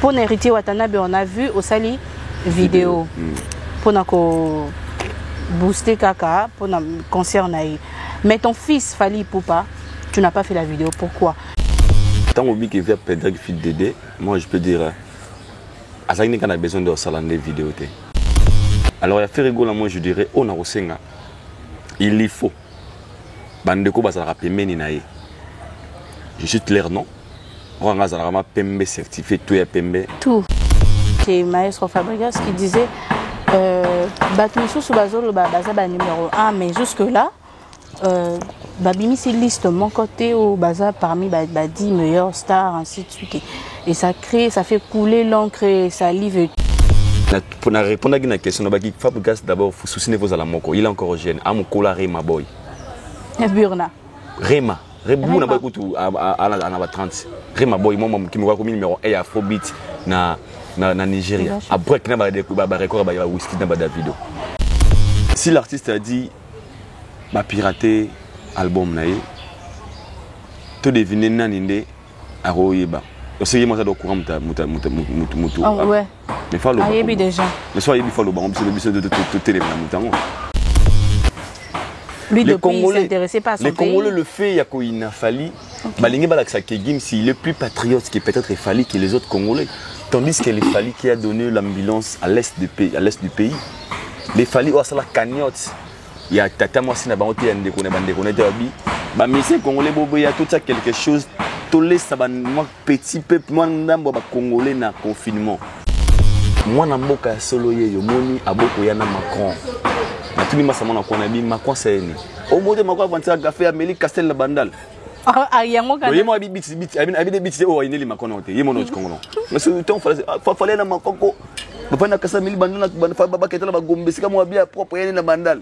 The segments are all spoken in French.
Pour Héritier Watanabe, on a vu au Sali vidéo. Pour nous booster Kaka, pour nous concert. Mais ton fils Fally Ipupa, tu n'as pas fait la vidéo. Pourquoi? Tant que vient perdre le fil Dédé, moi je peux dire, à ça qu'on a besoin de salander vidéo. Alors il y a fait rigoler, moi je dirais, on a aussi il y faut. Bandeko bazara pemeni nae. Je suis clair non. On a zara pembe certifié tout est pembe. Tout. C'est Maestro Fabregas qui disait Batmiso sous bazolo baza numéro 1, mais jusque là babimi c'est liste mon côté au baza parmi 10 meilleures stars ainsi de suite et ça crée, ça fait couler l'encre et ça livre. Pour répondre à la question, Fabregas d'abord faut soucier vos alamoko, il est encore jeune, amukola Rema boy. Burna. Rema. Rema na ba kutu à 30. Rema boy moi qui me voit comme numéro 1 Afrobeat na Nigeria. Après qu'il n'a pas record ba whisky dans ba vidéo. Si l'artiste a dit ba pirater album nae, to deviner naninde a royeba. Aussi moi ça doit courant mutu. Ah ouais. Mais faut le. Ah yebi déjà. Mais soit yebi faut le bon, c'est de télé na mutango. Lui, depuis, il s'intéressait pas à son les pays. Congolais le fait, il y a quoi il a fallu. Balingue Balaksa Kegim, c'est le plus patriote qui peut-être est fallu que les autres Congolais. Tandis que les Fally qui a donné l'ambulance à l'est du pays. Les Fally, oh ça la cagnotte. Il y a Tata Mwasi na bangote yande kone bande kone derby. Bah mais c'est Congolais bobo, il y a tout ça quelque chose. Tous les moi petit peuple moi ndambo ba Congolais na confinement. Moi na mboka solo ye yo moni aboko yana Macron. Tout le monde a dit Macron c'est né. Au moins Macron avancer à café Amélie Castel la bandal. Ah yango kana. Oui moi habite bit oh il est Macron noté. Yemo no Congo. Mais ce temps fallait na Macron ko. Papa na kasa Amélie bandal na fa baba ketala ba gombe sika mo bia propre yene na bandal.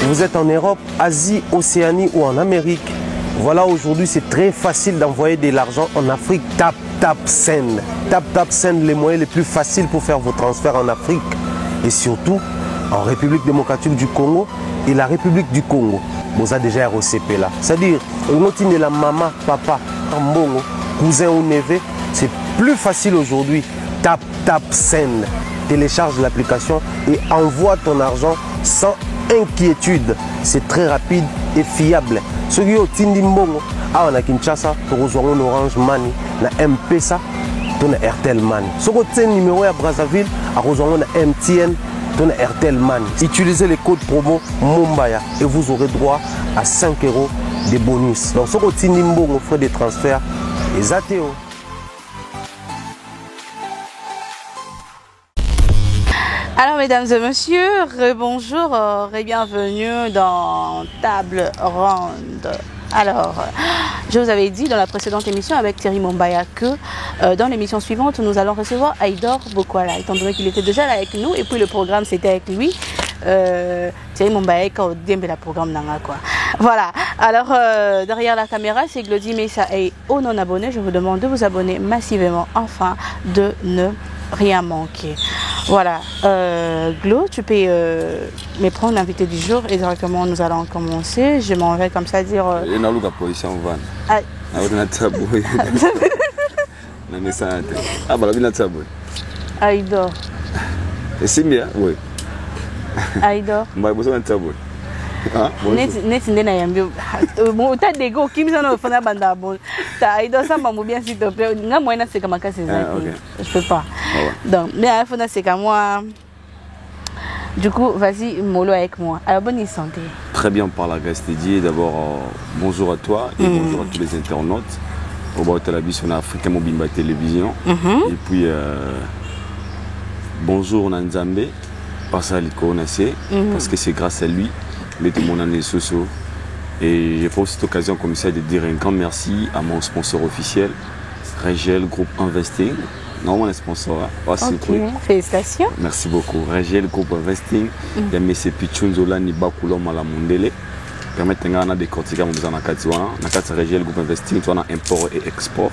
Vous êtes en Europe, Asie, Océanie ou en Amérique. Voilà, aujourd'hui c'est très facile d'envoyer de l'argent en Afrique. Tap Send. Tap Send, les moyens les plus faciles pour faire vos transferts en Afrique. Et surtout en République démocratique du Congo et la République du Congo. Vous avez déjà ROCP là. C'est-à-dire, on de la maman, papa, mbongo, cousin ou neveu. C'est plus facile aujourd'hui. Tap Send. Télécharge l'application et envoie ton argent sans inquiétude. C'est très rapide et fiable. Ceux qui ont Tindi Mbongo, on a Kinshasa, on a Orange Money, on a M-Pesa, on a Airtel Money. Ceux qui ont numéro à Brazzaville, on a MTN, on a Airtel Money. Utilisez les codes promo Mumbaya et vous aurez droit à 5 € de bonus. Donc ceux qui ont Tindi Mbongo, frais de transfert, les ATO. Alors mesdames et messieurs, bonjour et bienvenue dans Table Ronde. Alors, je vous avais dit dans la précédente émission avec Thierry Mumbaya que dans l'émission suivante, nous allons recevoir Aïdor Bokwala, étant donné qu'il était déjà là avec nous et puis le programme c'était avec lui. Thierry Mumbaya quand on dit le programme nanga quoi. Voilà. Alors derrière la caméra, c'est Glody Messa et aux non-abonnés, je vous demande de vous abonner massivement afin de ne rien manquer. Voilà, Glo, tu peux me prendre l'invité du jour et directement nous allons commencer. Je m'en vais comme ça dire. Il y a une position van. Ah, Aïdor. C'est bien, oui. Aïdor. Net ndena yambio bon ta dego kimisa no fana banda bon ta Aïdor ça m'a bien s'il te plaît nga moi na c'est comme ça c'est je peux pas donc mais il faut c'est comme moi du coup vas-y mollo avec moi alors bonne santé très bien par la Grâce Dieu d'abord bonjour à toi et bonjour à tous les internautes au bord de la vision africaine Mobimba télévision et puis bonjour Nanzambe parce que c'est grâce à lui tout le monde en est socio et je prends cette occasion comme ça de dire un grand merci à mon sponsor officiel Regel Group Investing. Non, mon sponsor. Félicitations. Merci beaucoup. Regel Group Investing. Il y a M. Pichunzola Nibakulo Malamundele. Permettez-moi de décortiquer mon besoin dans Regel Group Investing. Tu as import et export.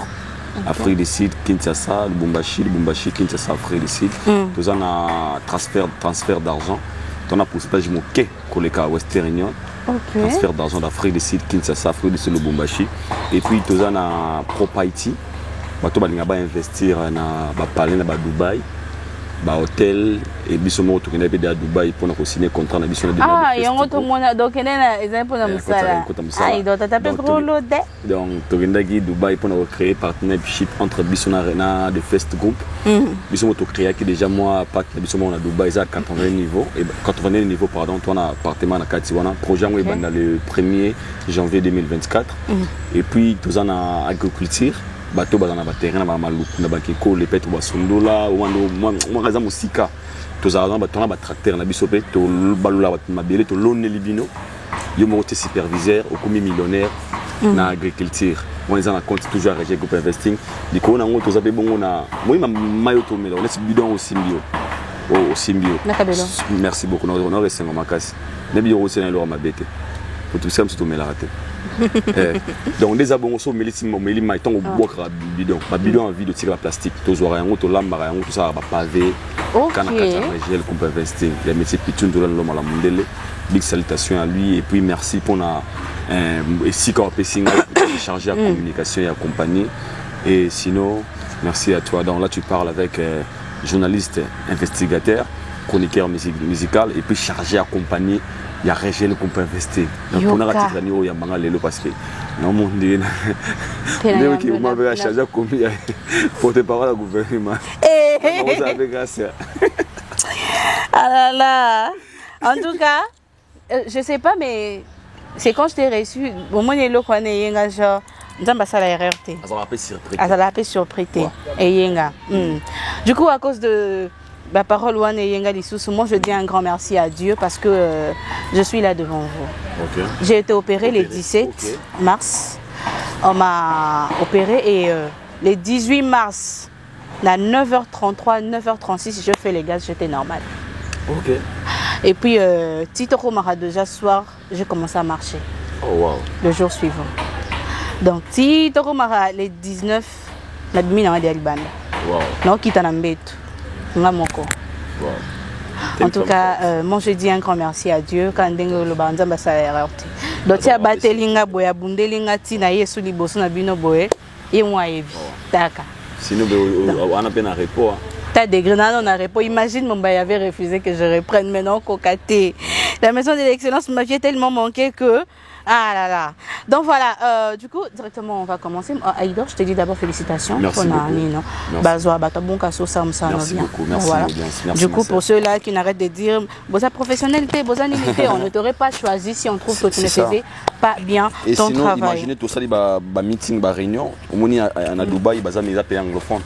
Afrique du Sud, Kinshasa, Lubumbashi, Kinshasa, Afrique du Sud. Nous avons un transfert d'argent. Nous avons un pourcentage de quai collègue à Western Union. Transfert d'argent d'Afrique du Sud, Kinshasa, Afrique du Sud, Lubumbashi. Et puis nous avons un Prop Haïti. Nous avons investir dans le palais de Dubaï. Hôtel et bisomo retourner à Dubaï pour nous signer contrat na bisomo de il y a un autre monde donc il y a des pour nous ça il doit taper gros lot donc tourner à Dubaï pour nous créer partnership entre bisomo Arena de Fest Group bisomo to créer qui déjà moi pas bisomo na Dubaï ça 80 niveaux et 80 niveaux pardon toi na appartement na Katiwana projet on est dans le 1er janvier 2024 et puis tous en agriculture bateau bazana terrain na maluku na bakiko les pètes basondola moi raza musika tozala bato na ba tracteur na biso pe to balula mabele to lone libino yo mo te superviseur au commis millionnaire na agriculture on est en compte toujours à groupe investing diko na ngo toza pe bongo na moi mayo to mela on est bidon au symbio merci beaucoup on a resengo makasi na bio aussi na lo mabete pour tout ça me to mela raté donc des abonnés sont mélissime maïton au bois bidon bidon en vie de tirer la plastique tous oreillons tout lamba tout ça va pavé canaka gel qu'on peut investir les métiers pitun de l'homme à la mondele big salutations à lui et puis merci pour na et si qu'on peut signer chargé à communication et à compagnie et sinon merci à toi donc là tu parles avec journaliste investigateur chroniqueur musical et puis chargé à compagnie. Il y a Régel qu'on peut investir. Donc, on a raté il y a Manga Lelo parce que non, mon Dieu, on m'avait chargé comme porte-parole au gouvernement. On avait grâce. Ah là là. En tout cas, je sais pas, mais c'est quand je t'ai reçu, au moins, il y a genre. Ça la RRT. Ça l'a fait surpris. Et du coup, à cause de la parole Wane Yenga Lissous, moi je dis un grand merci à Dieu parce que je suis là devant vous. J'ai été opérée le 17 mars. On m'a opéré et le 18 mars, à 9h33, 9h36, je fais les gaz, j'étais normale. Et puis, Titoko Mara déjà soir, j'ai commencé à marcher. Le jour suivant. Donc, Titoko Mara, le 19, la demi n'a pas d'Alibanda. Non, qui t'a n'embête. En tout cas, moi je dis un grand merci à Dieu quand le banza basa RRT. Donc tu as battu linga boya bundelinga tina yesu liboso na bino boye et moi evi taka. Sinon on a peine à repos. T'as des grenades on a repos. Imagine mon bail avait refusé que je reprenne maintenant cocaté. La maison de l'excellence m'avait tellement manqué que ah là là. Donc voilà, du coup, directement, on va commencer. Aïdor, je te dis d'abord félicitations. Merci beaucoup. Merci beaucoup. Merci, voilà. Merci, du coup, pour ceux-là qui n'arrêtent de dire Bosa professionnalité, Bosa limité, on ne t'aurait pas choisi si on trouve que tu ne faisais pas bien et ton sinon, travail. Imaginez tout ça, les meetings, les réunions. Au moins, à Dubaï, ils ont payé anglophone.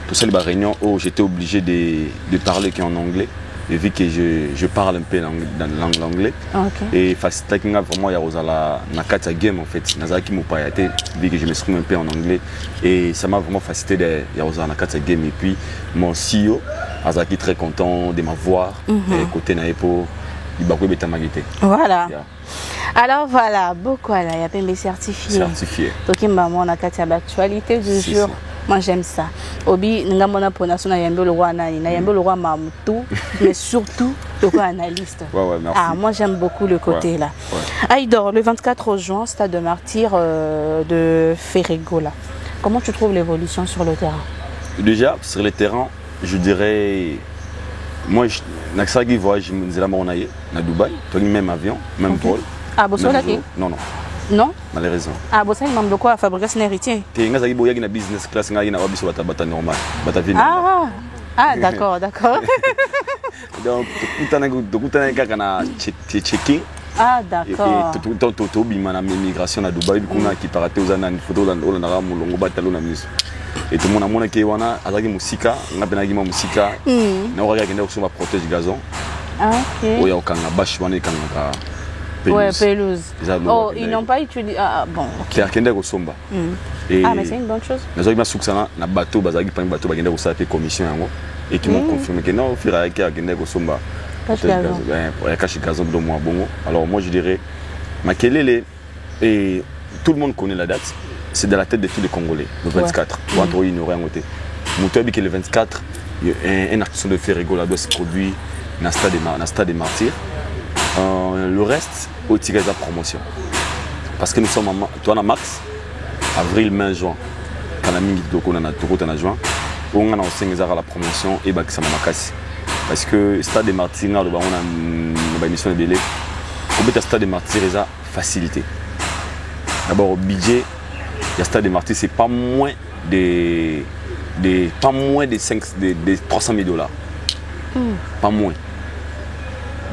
Tout ça, les réunions où j'étais obligé de parler qu'en anglais. Et vu que je parle un peu dans la langue anglais et facile vraiment il y a la carte game en fait nazaki mo payate vu que je m'exprime un peu en anglais et ça m'a vraiment facilité de il y a la carte game et puis mon CEO Azaki très content de m'avoir côté naepo ibako betamagité voilà alors voilà beaucoup là il y a pas mes certifiés donc maman on a carte d'actualité du jour. Moi j'aime ça. Obi ngamona ponation na yembe le roi nani na yembe le roi Mamoutou mais surtout le roi analyste. Merci. Ah moi j'aime beaucoup le côté là. Aïdor, le 24 juin, stade de martyr de Ferregola. Comment tu trouves l'évolution sur le terrain? Déjà sur le terrain, je dirais moi je n'aksagi voyage nzela monaye na Dubaï, toi même avion, même vol. Ah bosola ki? Non. Non? Malheureusement. Ah, bon, ça, il m'a dit quoi à fabrication héritier? Tu es en business class, tu es en bata normal. Ah, d'accord. Donc, tu es en checking. Ah, d'accord. Et tout le temps, tu as immigration à Dubaï, qui part aux années, photo dans le batalo na mise. Et tout le monde a dit que azaki musika, ngapena gima musika. Na ora genda kusoma protège gazon. Ah, OK. Oya okanga bash wana kanga ouais, pelouse. Oh, ils n'ont pas utilisé. Ah, bon. Okay. Ah, mais c'est une bonne chose. Mais na bateau, bazaki pa bateau, bagenda ko sa commission yango et qui m'ont confirmé que non, fira avec agenda ko somba. Cache gazon de moi bongo. Alors moi je dirais Makelele et tout le monde connaît la date. c'est dans la tête des filles de Congolais, le 24. Pour être ignoré en côté. Moutou que le 24, un artiste de Ferrego doit se produire dans le stade des Martyrs. Le reste, au tirage de la promotion. Parce que nous sommes en max, avril, mai, juin. Quand on a tout en juin, on a aussi la promotion et ça m'a cassé. Parce que le stade des Martyrs, on a une émission de délai. Le stade des Martyrs, il a facilité. D'abord, au budget, le stade des Martyrs, c'est pas moins de 300 000 $. Pas moins.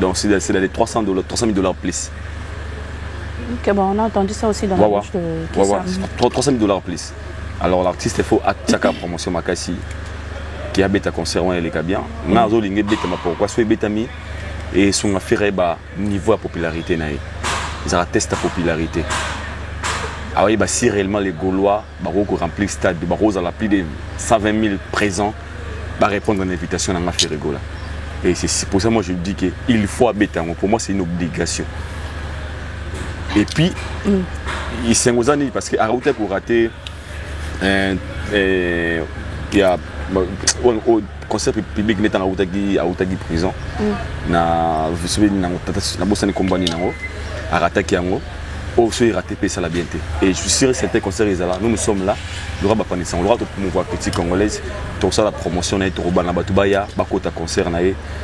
Donc c'est les 300 000 $ plus. Ok, bon, on a entendu ça aussi dans la bouche de tout ça. 300 000 $ plus. Alors l'artiste, il faut attirer la promotion Makassi qui a bêta concert et les bien. On a zolingé bêta pourquoi soit bêta mi et son affaire ba niveau de popularité naï. Ils ont testé la popularité. Alors si réellement les Gaulois remplissent le stade, ils ont plus de 120 000 présents pour répondre à l'invitation dans l'affaire Gola. Et c'est pour ça que moi je dis qu'il faut habiter. Pour moi c'est une obligation. Et puis, il s'est engagé parce qu'à Raouté pour rater, il y a au concert public net en Raoutagui prison. Na vous savez na bossa ni compagnie nango à rater yango. Oh, ce RATP, ça l'a bien été. Et je suis sûr que certains concerts, nous sommes là. Nous avons le droit de promouvoir la critique congolaise. Tout ça, la promotion,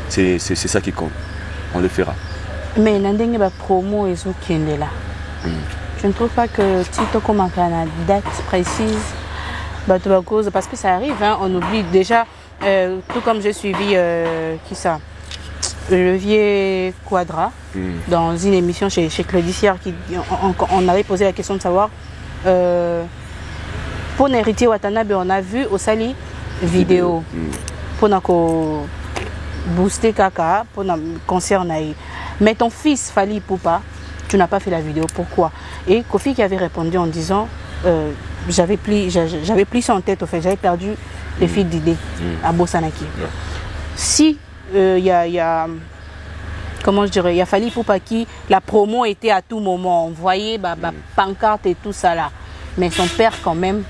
c'est ça qui compte. On le fera. Mais il y a une promo et là. Je ne trouve pas que Tito comme une date précise. Parce que ça arrive, hein, on oublie déjà, tout comme j'ai suivi qui ça Levier Quadra, dans une émission chez Clédicière, on avait posé la question de savoir, pour Héritier Watanabe, on a vu au Sali vidéo, pour booster Kaka, pour le concert. Mais ton fils, Fali Poupa, tu n'as pas fait la vidéo, pourquoi? Et Kofi qui avait répondu en disant, j'avais pris ça en tête, au fait, j'avais perdu les filles d'idées à Bossanaki. Si il y a comment je dirais, il a fallu pour pas qui la promo était à tout moment, on voyait pancarte et tout ça là, mais son père quand même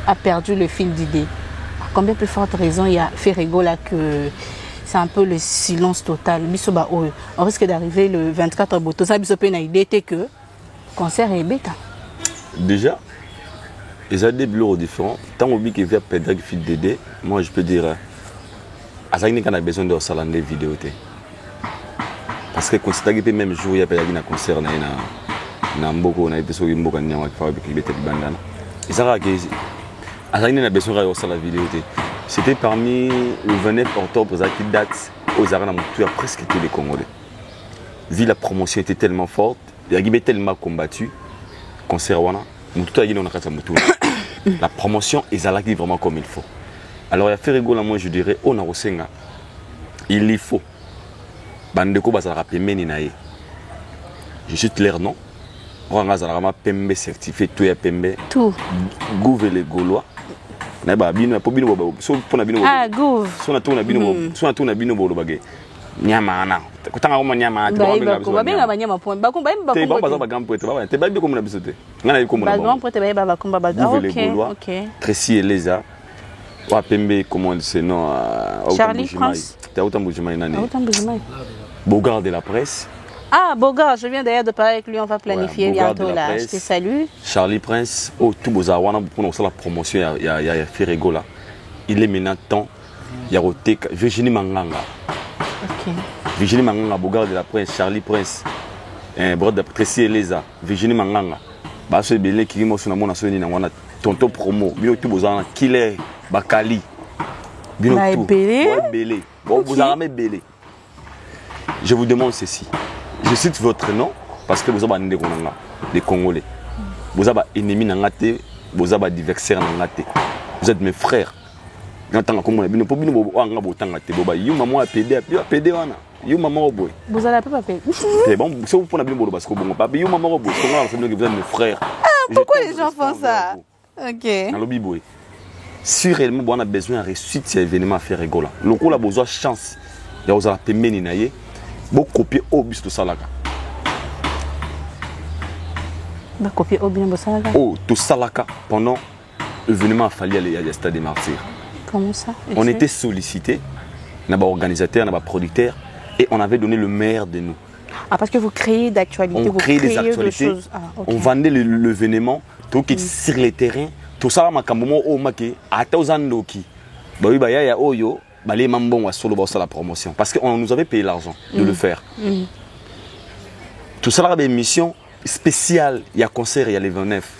a perdu le fil d'idée. Combien plus forte raison il y a Ferrego là que c'est un peu le silence total. On risque d'arriver le 24 boto. Ça bisope na idée était que concert est bêta. Déjà, ils ont des bureaux différents. Tant qu'on dit qu'il vient perdre le fil d'idée, moi je peux dire qu'on a besoin de saler des vidéos. Parce que quand tu même jour, il y a un concert, il y a un besoin de saler la vidéo. C'était parmi le 29 octobre, qui date aux arènes presque tous les Congolais. Vu la promotion était tellement forte, il y a tellement combattu, concert, la promotion est vraiment comme il faut. Alors il y a fait rigoler, moi je dirais, on a aussi il y faut. Bandeko bazala pemeni nae. Je suis clair non. On a zala pembe certifié tout ya pembe. Tout. Gouve les Gaulois. Na ba bino po bino bo so pona bino. Ah gouve. So na to na bino bo. So na to na bino bo lo bage. Nyama na. Kutanga ko nyama ati ba benga biso. Ba benga ba nyama point. Ba ko ba ba. Te ba ba gampo ete ba. Te ba bi ko mona biso te. Ngana bi ko mona. Ba gampo ete ba ba komba ba. OK. Tracy Eleza. Wa pembe comment c'est non Charlie France. Bogard de la presse. Ah, Bogard, je viens d'ailleurs de parler avec lui, on va planifier bientôt là. Je te salue. Charlie Prince, pour la promotion, il y a Ferrego là. Il est maintenant temps, il y a Virginie Manganga. Ok. Virginie Manganga, Bogard de la presse, Charlie Prince, Tracy Eleza, Virginie Manganga. Baso Belé qui est sur la tonton promo, Bino Tubozana, Killer, Bakali. Bino Belé. Bon, vous avez belé. Je vous demande ceci. Je cite votre nom parce que vous avez des Congolais. Vous avez ennemis, vous avez adversaires. Vous êtes mes frères. Vous allez pourquoi les gens font ça? Ok. Si réellement on a besoin de réussite cet événement à faire rigoler. Le coup a besoin de chance. Il y a besoin de copier au bus de Salaka. Bah, copier au bien, ça. Oh, tout ça là, pendant l'événement, il fallait aller à Stade des Martyrs. Comment ça? On était sollicités, on avait organisateurs, on avait producteurs, et on avait donné le meilleur de nous. Ah, parce que vous créez d'actualités, on créait des actualités, on vendait l'événement, tout qui sur les terrains, tout ça, la promotion. Parce qu'on nous avait payé l'argent de le faire. Tout ça, avait une mission spéciale, il y a concert, il y a les 29,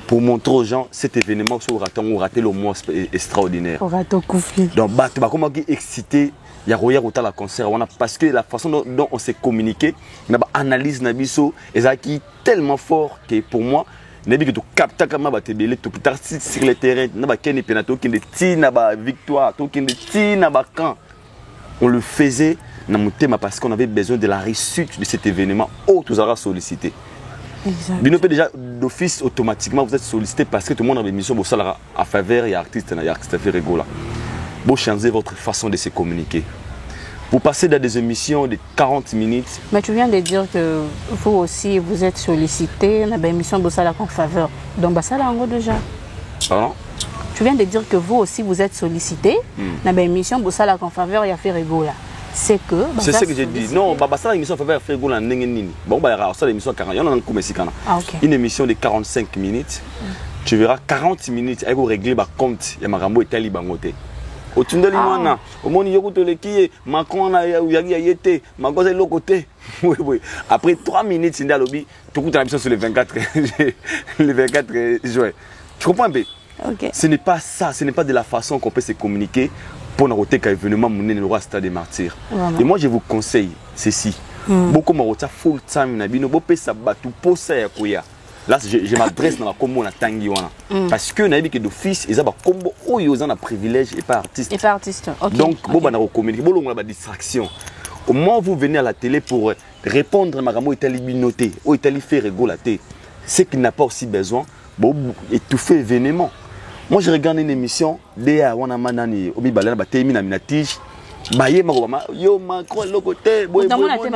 pour montrer aux gens cet événement sur on raté le mois extraordinaire. Donc, comment excité. Il y a Roya Routa la concert parce que la façon dont on s'est communiqué, on a analyse nabiso et ça qui est tellement fort que pour moi, nabi que tu captes comment va te belé tout tard sur le terrain, n'a pas qu'un pénato qui ne tient na ba victoire, tout qui ne tient na ba camp. On le faisait dans mon thème parce qu'on avait besoin de la réussite de cet événement. Oh, tous aura sollicité. Bino peut déjà d'office automatiquement vous êtes sollicité parce que tout le monde a une mission pour ça à faveur et artiste fait rigoler. Vous changez votre façon de se communiquer. Vous passez dans des émissions de 40 minutes. Mais tu viens de dire que vous aussi, vous êtes sollicité dans des émissions de Bossala en faveur. Donc, ça là, en gros, déjà. Pardon? Tu viens de dire que vous aussi, vous êtes sollicité dans des émissions de Bossala en faveur et à faire rigoler. C'est que. C'est ce que j'ai dit. Non, ça l'émission en faveur, faire rigoler. Bon, ça l'émission 40. Il y en a un coup, une émission de 45 minutes. Tu verras 40 minutes, elle va régler le compte. Il y a Marambo et Tali Bangote. Au tunnel, au monde, il y a qui Macron a été, Macron est l'autre côté. Après 3 minutes, c'est dans le lobby, tout le monde sur les 24 juin. Tu comprends un peu? Ce n'est pas ça, ce n'est pas de la façon qu'on peut se communiquer pour nous qu'un événement mener le roi Stade des Martyrs. Et moi, je vous conseille ceci. Beaucoup de full time, beaucoup de battu pour ça. Là, je m'adresse dans la combo na tangi wana parce que nabi que d'office ils ont combo où ils ont un privilège et pas artiste. Et pas artiste. Okay. Donc bon bana communiquer, bon on a distraction. Au moment où vous venez à la télé pour répondre à Maramo Italie binoté, ou Italie fait rigoler, c'est qu'il n'a pas aussi besoin bon étouffer événement. Moi je regarde une émission de wana manani obi balana ba temi na minatige. Baye Maroma, yo Macron le côté, boy boy. Un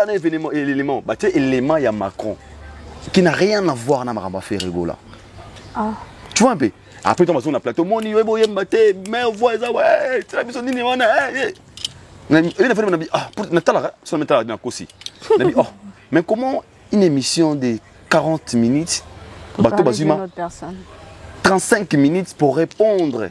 élément, élément il y a Macron qui n'a rien à voir avec Maramba fait rigoler. Tu vois un peu. Après on va sur le plateau, mon yo boy mbaté, mais voix ça ouais, tu as besoin ni wana. Il a fait pour Natala, sur le métal dans aussi. Oh, mais comment une émission de 40 minutes bateau basuma 35 minutes pour répondre.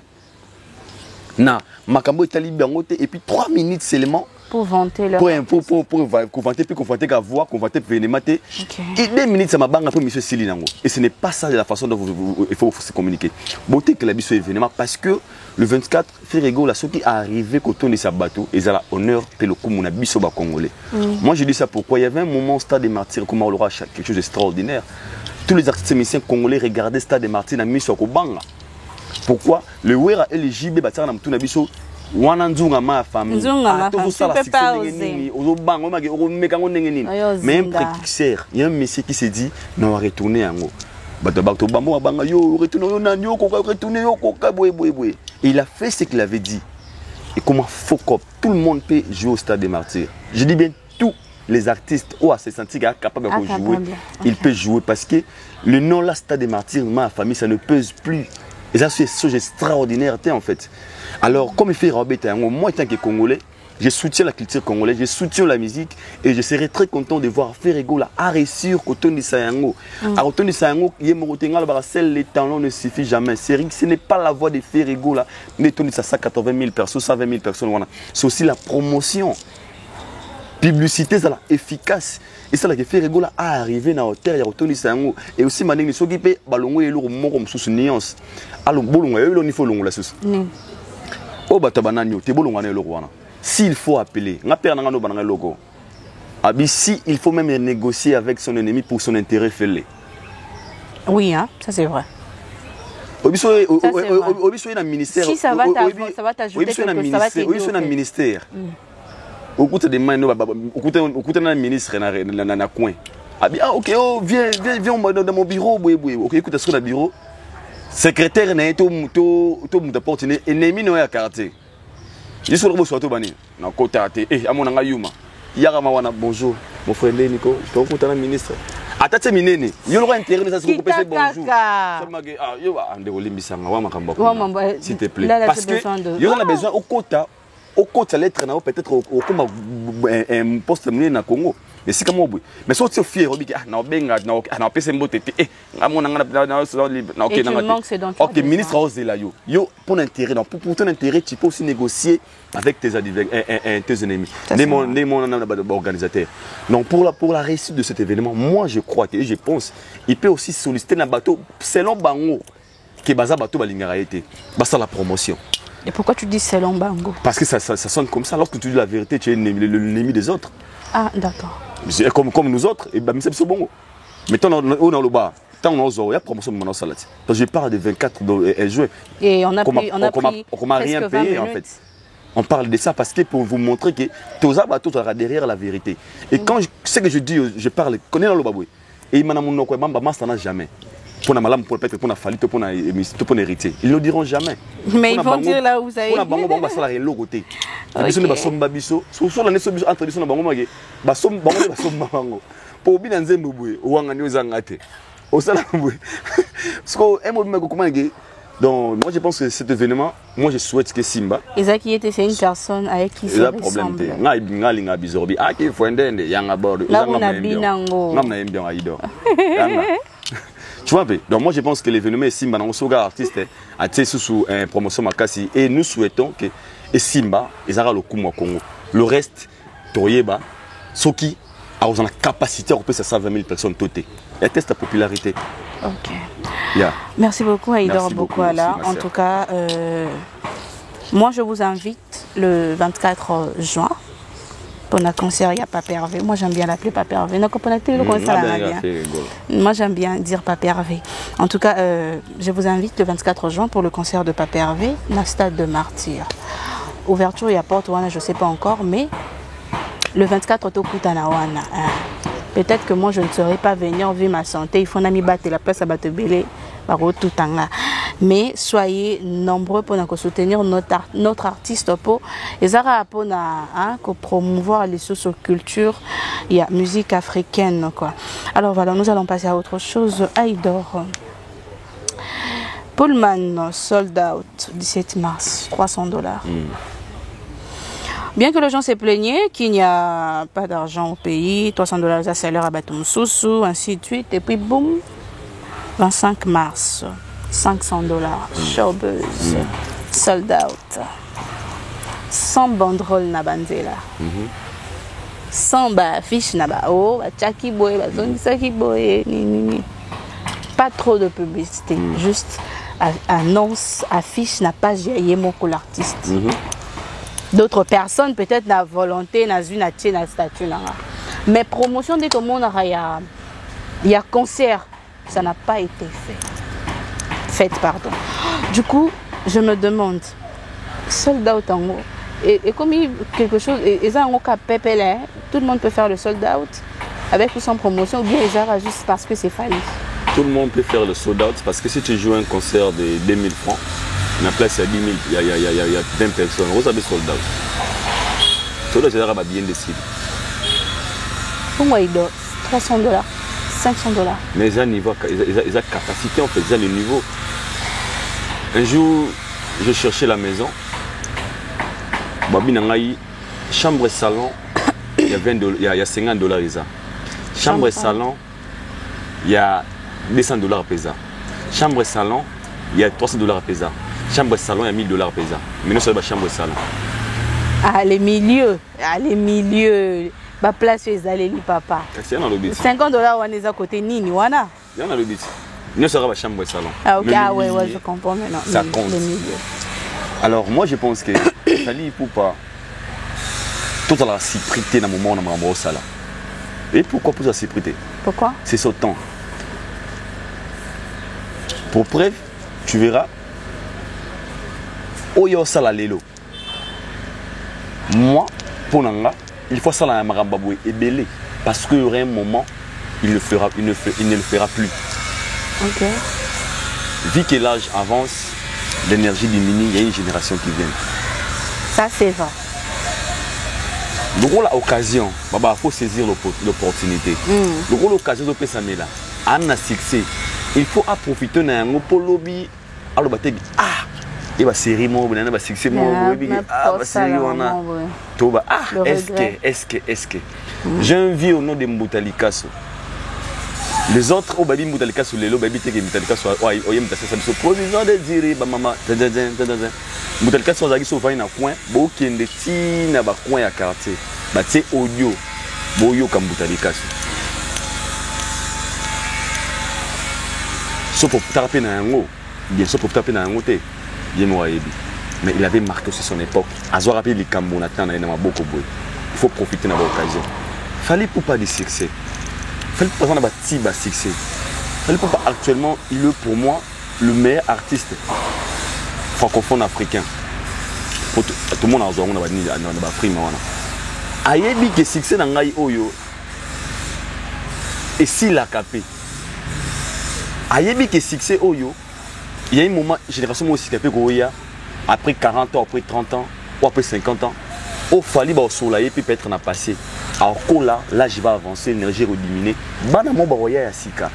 Na Makambo Italie Bangote et puis 3 minutes seulement pour vanter leur pour vanter puis convanter la voix convanter événement et 2 minutes ça m'a bang après monsieur Sili nango et ce n'est pas ça la façon dont il faut se communiquer beauté que la biso événement parce que le 24 février là ce qui arrivé quand on est sa bateau et ça la honneur que le coup mon biso ba congolais. Moi je dis ça pourquoi il y avait un moment au Stade des Martyrs comme on l'aura quelque chose d'extraordinaire. Tous les artistes musiciens congolais regardaient Stade des Martyrs na mission ko banga. Pourquoi le Wera et le JB battra na mtu na biso wana nzunga ma famille mais un prédicteur il y a un monsieur qui se dit non retourner yango il a fait ce qu'il avait dit et comment faut tout le monde peut jouer au Stade des Martyrs. Je dis bien tous les artistes ou à se sentir capable de jouer il peut jouer parce que le nom là Stade des Martyrs ma famille ça ne pèse plus. Et ça, c'est une chose extraordinaire en fait. Alors, comme il fait Robert, moi, en tant que Congolais, je soutiens la culture congolaise, je soutiens la musique et je serais très content de voir Ferrego là, à réussir au Tony Sayango. À Tony Sayango, les talents ne suffit jamais. Ce n'est pas la voix de Ferrego là, mais Tony ça 180 000 personnes, 120 000 personnes. C'est aussi la promotion. Publicité, ça là, efficace. Et ça là que Ferrego là a arrivé dans hauteur, il y a Tony Sayango et aussi Mané qui peut balongo et lourd mort comme sous nuance. Alors bolongo il faut longo la sous. Oh batabananyo, te bolongo na logo wana. S'il faut appeler, on a perdu dans logo. Si il faut même négocier avec son ennemi pour son intérêt fêlé. Oui, hein, ça c'est vrai. Au ministère. Si ça va t'ajouter quelque chose, ça va t'aider. Au ministère. Au côté des mains, au côté d'un ministre dans coin. Ah ok, oh viens dans mon bureau, ok écoute sur le bureau. Secrétaire n'est tout porte ennemi non à quartier. Je suis le soir tout bani. Na côté à mon angayuma. Yarama wana bonjour, mon frère Nico, je te rencontre le ministre. Atate minene, yo l'aura intérêt de ça se couper bonjour. Kitaka. Yo ande olimbisanga wa makambo. S'il te plaît. Là, Parce que yo on a besoin au quota lettre na peut-être au comme un poste mené na Congo. Mais si comme moi mais so tu fier obi na benga na pese mbote te ngamona na OK na OK ministre Ozela yo pour intérêt donc pour ton intérêt tu peux aussi négocier avec tes ennemis les organisateurs. Donc pour la réussite de cet événement, moi je crois que je pense il peut aussi solliciter na bateau selon bango que baza bateau balingara été basta la promotion. Et pourquoi tu dis selon bango? Parce que ça sonne comme ça. Lorsque tu dis la vérité, tu es l'ennemi des autres. Ah, d'accord. Comme nous autres, et ben c'est bon. Mais tant on a le bas, tant on a il y a promotion de salade. Donc je parle de 24 juin. Et on a rien payé en fait. On parle de ça parce que pour vous montrer que tous abattus sont derrière la vérité. Et quand ce que je dis, je parle, connais le baboué. Et il n'a jamais. Pour la malam, pour peut-être pour la faillite, pour hériter. Ils ne le diront jamais. Mais ils vont dire là où vous avez. Pour la bango, on va salaire l'eau côté. Biso ne basom babiso. Sur la nesso biso entre biso na bango mage. Basom bango basom bango. Pour bien nzembo boué. Ouanga ni ozangate. Au sala boué. Parce que un mot me comment ngé. Donc moi je pense que cet événement, moi je souhaite que Simba. Isaki était c'est une personne avec qui se ressemble. Ngai nga bizorbi. Ah qui faut ndende yanga bordo. Là on a binango. Ngam na embion aido. Tu vois, donc moi je pense que l'événement est Simba, on soga artiste, a été sous promotion Makasi et nous souhaitons que Simba, ils aura le coup au Congo. Le reste, Torieba, Soki, a la capacité à regrouper 120 000 personnes totées. Et teste la popularité. Ok. Yeah. Merci beaucoup Aïdor Bokwala. En tout cas, moi je vous invite le 24 juin. Pour un concert, il n'y a pas Hervé. Moi, j'aime bien l'appeler Pape Hervé. Donc, pour le concert, moi, j'aime bien dire Pape Hervé. En tout cas, je vous invite le 24 juin pour le concert de Pape Hervé, dans le stade de Martyr. Ouverture, il y a porte, je ne sais pas encore, mais le 24 Tokutanawana. Peut-être que moi, je ne saurais pas venir vu ma santé. Il faut n'ami battre la place à battre belé. Mais soyez nombreux pour soutenir notre artiste pour promouvoir les socio-cultures, il y a musique africaine quoi. Alors voilà, nous allons passer à autre chose. Aïdor Pullman sold out 17 mars, $300. Bien que les gens se plaignaient qu'il n'y a pas d'argent au pays, $300 à salaire à Batum Soussou, ainsi de suite, et puis boum, 25 mars, $500, showbuzz, sold out, 100 banderoles na banzela, 100 affiches na ba oh, tchaki boy, bazongisaki boy, pas trop de publicité, juste annonce, affiche na page yemoko l'artiste. D'autres personnes peut-être na volonté, na une na statut na. Mais promotion dès que monde il y a concert. Ça n'a pas été fait. Pardon. Du coup, je me demande, sold out en haut, et comme quelque chose, et ça en haut tout le monde peut faire le sold out avec ou sans promotion, ou bien ils juste parce que c'est failli. Tout le monde peut faire le sold out parce que si tu joues un concert de 2000 francs, la place à 10 000, il y a 20 personnes, vous avez sold out. Sold out, c'est bien décidé. Pour moi, il doit $300. $500. Mais ils ont niveau, ils ont capacité, en fait, ils ont le niveau. Un jour, je cherchais la maison. Babi Nangaï, chambre et salon, il y a $50. Chambre et salon, il y a $200 pesa. Chambre et salon, il y a $300 pesa. Chambre et salon, il y a $1000 pesa. Mais nous sommes chambre et salon. Ah, les milieux. Ba place ezaleli papa. $50 on est à côté nini wana. Il y en a le but. Nous serons à chambre et salon. Ah ok, ah ouais, je comprends maintenant. Ça compte. Alors moi je pense que Fali pour pas tout à la cyprité dans le moment où on a ça là. Et pourquoi pour la cyprité? Pourquoi? C'est ce temps. Pour preuve, tu verras. Oyo sala lelo. Moi, pour Nanga, il faut ça la marambaboué et belé. Parce qu'il y aura un moment, il ne le fera plus. Ok. Vu que l'âge avance, l'énergie diminue, il y a une génération qui vient. Ça c'est vrai. Donc l'occasion, il faut saisir l'opportunité. Donc l'occasion de faire ça, un succès. Il faut profiter d'un pour lobby. Alors ah, il va série moi, il va succès moi, ah, va série on a. Toba ah, est-ce que j'envie au nom de Mbutalikaso. Les autres au baby Mbutalikaso les lots baby te que Mbutalikaso au yem ça se provision de dire ba maman Mbutalikaso azaki souvent na coin bo kende ti na ba coin ya quartier ba ti audio boyo ka Mbutalikaso so pour taper na yango bien sûr pour taper na yango te bien wayebi mais il avait marqué aussi son époque azo rappeler les Cambonatans na beaucoup boy il faut profiter de l'occasion fallait pour pas de succès fallait pas avoir un succès fallait pas actuellement il est pour moi le meilleur artiste francophone africain pour tout le monde a besoin de Afrique ayebi que succès na ngai oyo et si la capé ayebi que succès oyo il y a un moment génération aussi capé goya après 40 ans après 30 ans ou après 50 ans au fallait ba soleil puis peut-être na passé alors là je vais avancer l'énergie rediminuer bana mo ba roya ya sika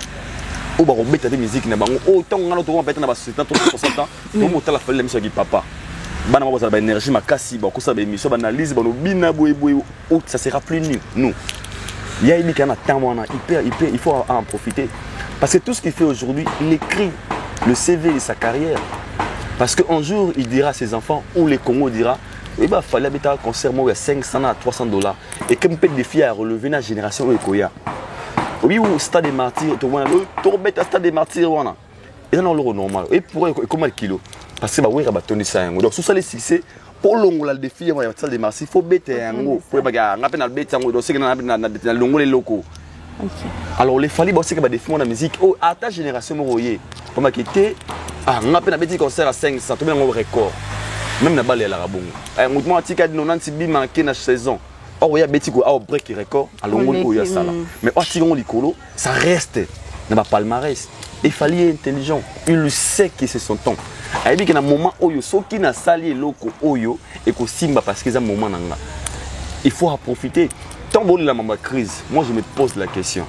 o ba robeta de musique na bango autant ngalo to peut-être na ba 70 60 ans to mo tala fallait mission ki papa bana mo ba énergie makasi ba ko sa ba émission ba analyse ba no bina boy ça sera plus nous il y a une qui a temps il faut en profiter parce que tout ce qu'il fait aujourd'hui il écrit le CV de sa carrière parce qu'un jour il dira à ses enfants ou les Congo dira il va falloir mettre un concert moi à 500 à 300 $. Et comme peut défi à relever la génération Ekoya. Oui, au stade des martyrs, tu vois, tu remets à stade des martyrs, voilà. Et ça, on le normal. Et pour comment le kilo? Parce que bah oui, rabattonner ça. Donc, sous ça les succès, pour l'ongle le défi, on va stade des martyrs, il faut bêter un mot. Pour pas gagner, on appelle le bêter un mot. Donc, c'est que on appelle le l'ongle les locaux. Alors, les fallis, c'est que bah défi la musique. Oh, à ta génération, moi, voyez, pour ma quitter, on appelle un petit concert à 500, tu mets un record. Même na balle à la rabon. Moi tu as 90 bi manqué na saison. Or il y a petit go break record à longo ya sala. Mais au tiron likolo, ça reste na ba palmarès. Il fallait être intelligent. Il sait que c'est son temps. Il dit que na moment oyo soki na sali loko oyo et ko simba parce que ça moment nanga. Il faut en profiter. Tant bon la mama crise. Moi je me pose la question.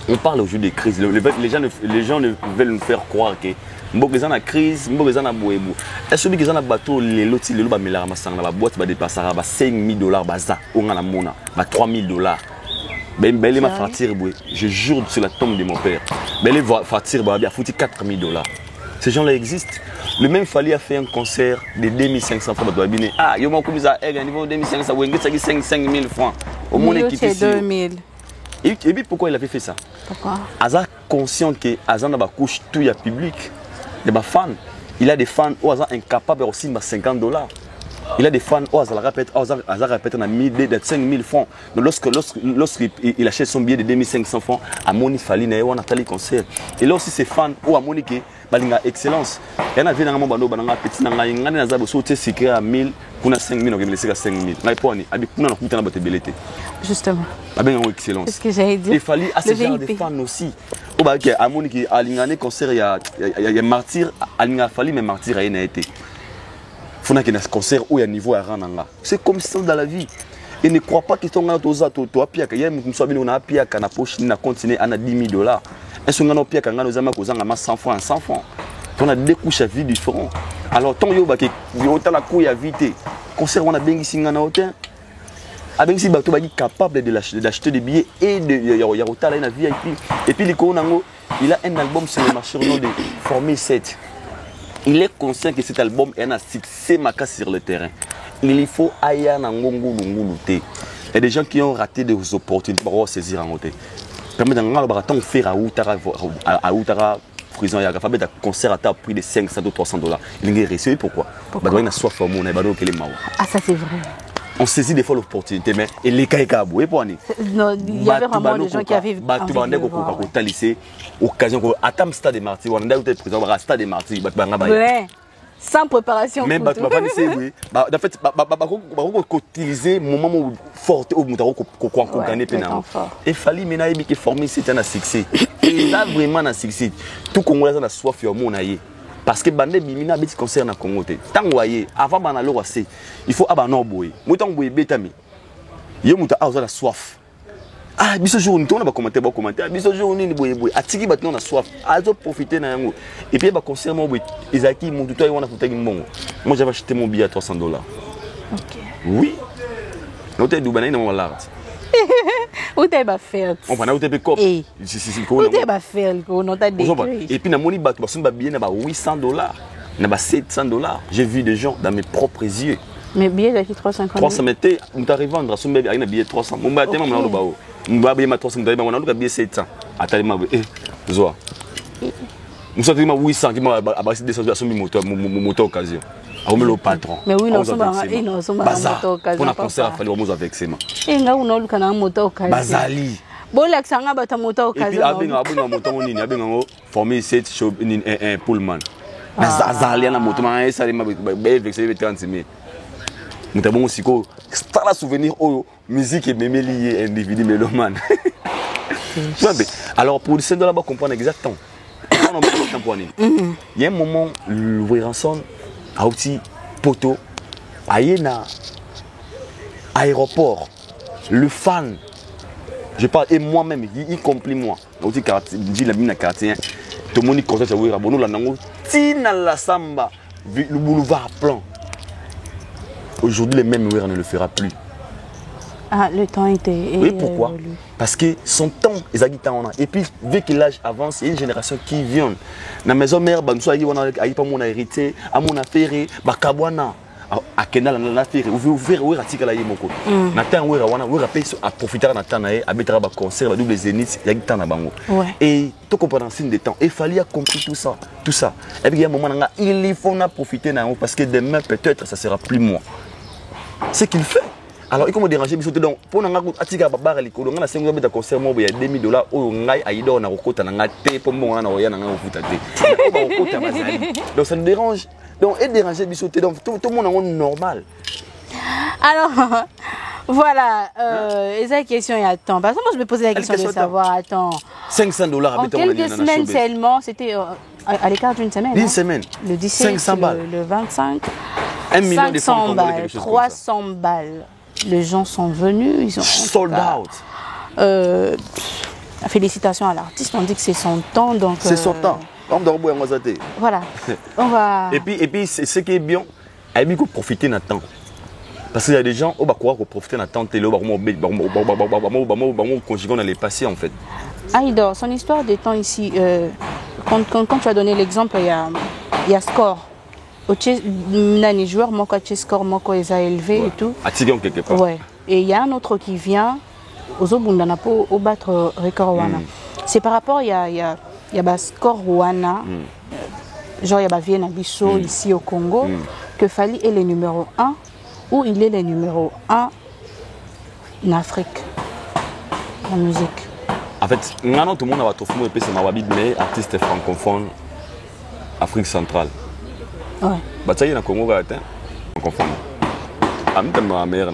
On parle aujourd'hui de crise. Les gens ne veulent nous faire croire que Mbogezan a crise, Mbogezan a boébo. Est-ce que les bateaux, les lotis, les lots, mais la boîte va dépasser à 5 000 $, baza, on a la mona, 3 000 $. Ben, il m'a fait je jure sur la tombe de mon père. Ben, il va faire bien foutu 4 000 $. Ces gens-là existent. Le même Fally a fait un concert de 2500 francs. Ah, il y a un niveau de 2500, il y a 5 000 francs. Au moins, il y a 2000. Et puis pourquoi il avait fait ça? Pourquoi? Azar conscient que Azar n'a pas couché tout le public. Il y a des fans. Il a des fans où Azar incapable aussi de 50 $. Il a des fans où Azar répète 5 000 francs. Donc lorsqu'il achète son billet de 2500 francs, à Moni Fally n'a pas Nathalie concert. Et là aussi ses fans où à Monique balinga excellence. Il y en a vu dans mon bando bananga petit nanga ngani na zabo sauter secret à 1000 pour 5000 on va laisser à 5000. N'a pas ni abi kuna na kuta na botebelete. Justement. Ben excellence. C'est ce que j'allais dire. Il fallait à ce genre de fans aussi. Au bas que à Monique alingane concert il y a martyr alinga Fally mais martyr a été. Faut qu'il y ait un concert où il y a un niveau à rendre. C'est comme ça dans la vie. Et ne crois pas que ton gars toza to apia que yem kumso bino na apia kana poche na continuer à 10 000 $. Est-ce que ngano pia kana nozama kozanga ma 100 francs 100 francs. On a deux couches à vie différents. Alors ton yo ba ke yo ta la couille à vite. Concert on a bengi singana hôtel. A bengi si bato ba capable d'acheter des billets et de ya hôtel na VIP. Et puis les konango, il a un album sur le marché au nom de Formule 7. Il est conscient que cet album est un succès macabre sur le terrain. Il faut aller à Ngongo. Il y a des gens qui ont raté des opportunités pour saisir en côté. Permet de faire à Outara prison, il y a un concert à prix de 500 ou 300 $. Il est réussi. Pourquoi? Il y a soif au monde. Ah, ça c'est vrai. On saisit des fois l'opportunité, mais les cas non, il y avait vraiment des gens qui avaient occasion à tam stade des martyrs, on a été présent à stade des martyrs, sans préparation. Même bah tu vas pas oui. Bah en fait utiliser moment fort au mutaro qu'on gagner pénal. Et Fally mena et qui formé c'est un succès. Et là vraiment un succès. Tout Congolais a soif au monde aïe. Parce que bande bimina petit concert na Congo té. Tant voyez avant banalo c'est il faut abanor boy. Mouton boy betami. Yo muta a la soif. Ah, biso jour on a commenté, biso jour ni boye boye. Atiki batno na soif. Azo profiter na yango. Et puis ba concert mo boye. Ezaki mon tuto wana futaki mbongo. Moi j'avais acheté mon billet à $300. OK. Oui. L'hôtel Dubaï na l'art. Où t'es ba faire? On prend l'hôtel Pecop. Où t'es ba faire ko non ta décrit. Et puis na moni ba son ba billet na ba $800. Na ba $700. J'ai vu des gens dans mes propres yeux. Mais billet de 350. 300 mètres, on t'arrive à vendre son bébé avec un billet 300. Mon bâtiment maintenant le bao. Mon bébé ma 300, on a un billet 700. Attendez moi zoa. Nous sommes 800 qui m'a abaissé 200 sur mon moto occasion. On met le patron. Mais oui, nous sommes moto occasion. On a concert à faire le avec ses mains. Et là on a le canal moto occasion. Bazali. Bon là ça nga bata moto occasion. Et puis abinga moto nini abinga formé 7 show un pullman. Bazali na moto ma ça ma vexé 30 000. Nous avons aussi un souvenir aux musique et même lié individu mélomane. Alors pour ces deux là-bas comprendre exactement. Il y a un moment le Ranson a aussi poteau à aéroport le fan je parle et moi-même y compris moi aussi quartier dit la mine quartier tout le monde concert ça oui rabono la nango tina la samba le boulevard plan. Aujourd'hui, les mêmes ne le fera plus. Ah, le temps était. Oui, pourquoi? Parce que son temps, ils ont. Et puis, vu que l'âge avance, il y a une génération qui vient. Dans la maison mère, on a mon hérité, à mon affaire, Bakabwana, à Kenal, on a affaire. Vous verrez où est-ce que moko. Nathan, où est-ce à profiter de Nathan, à mettre un concert, à double zénith, il y a temps à bango. Et tout comprendre signe de temps. Il fallait compris tout ça. Et puis, il y a un moment, il faut profiter parce que demain, peut-être, ça sera plus moi. C'est qu'il fait. Alors, il faut me déranger, mais donc, pour nous, atika babar likolo, on a 5 000 concert, moi, il y a $2000, oh, ngai, aïdo, on a recoté, on a té, pour moi, on a rien, on a foutatté. Donc, ça nous dérange. Donc, et déranger, bisouté, donc, tout le monde est normal. Alors, voilà, et cette question, il y a temps. Parce que moi, je me posais la question de savoir, attends. $500 en quelques semaines seulement, c'était à l'écart d'une semaine. D'une semaine. Le 17, 500 balles. Le 25. 1 million de francs, 300 balles. Les gens sont venus, ils ont sold out. Félicitations à l'artiste, on dit que c'est son temps, donc. C'est son temps. Voilà. On va. Et puis ce qui est bien, il faut profiter de temps. Parce qu'il y a des gens qui croient qu'on profite de temps, on allait passer en fait. Aïdor, son histoire des temps ici, quand tu as donné l'exemple, il y a Score. Les joueurs, moi, quand tu score, moi, quand ils ont élevé et tout. Attirant quelque part. Ouais. Et il y a un autre qui vient, aux Obundana, pour battre record Wana. C'est par rapport, il y a Score Wana, genre il y a Vienne Abisso ici au Congo, que Fally est le numéro 1, ou il est le numéro 1 en Afrique, en musique. En fait, tout le monde a trouvé un mais artiste francophone, Afrique centrale. Ouais. Bah ça y est, dans le Congo, on confond. Ah, mais ma mère,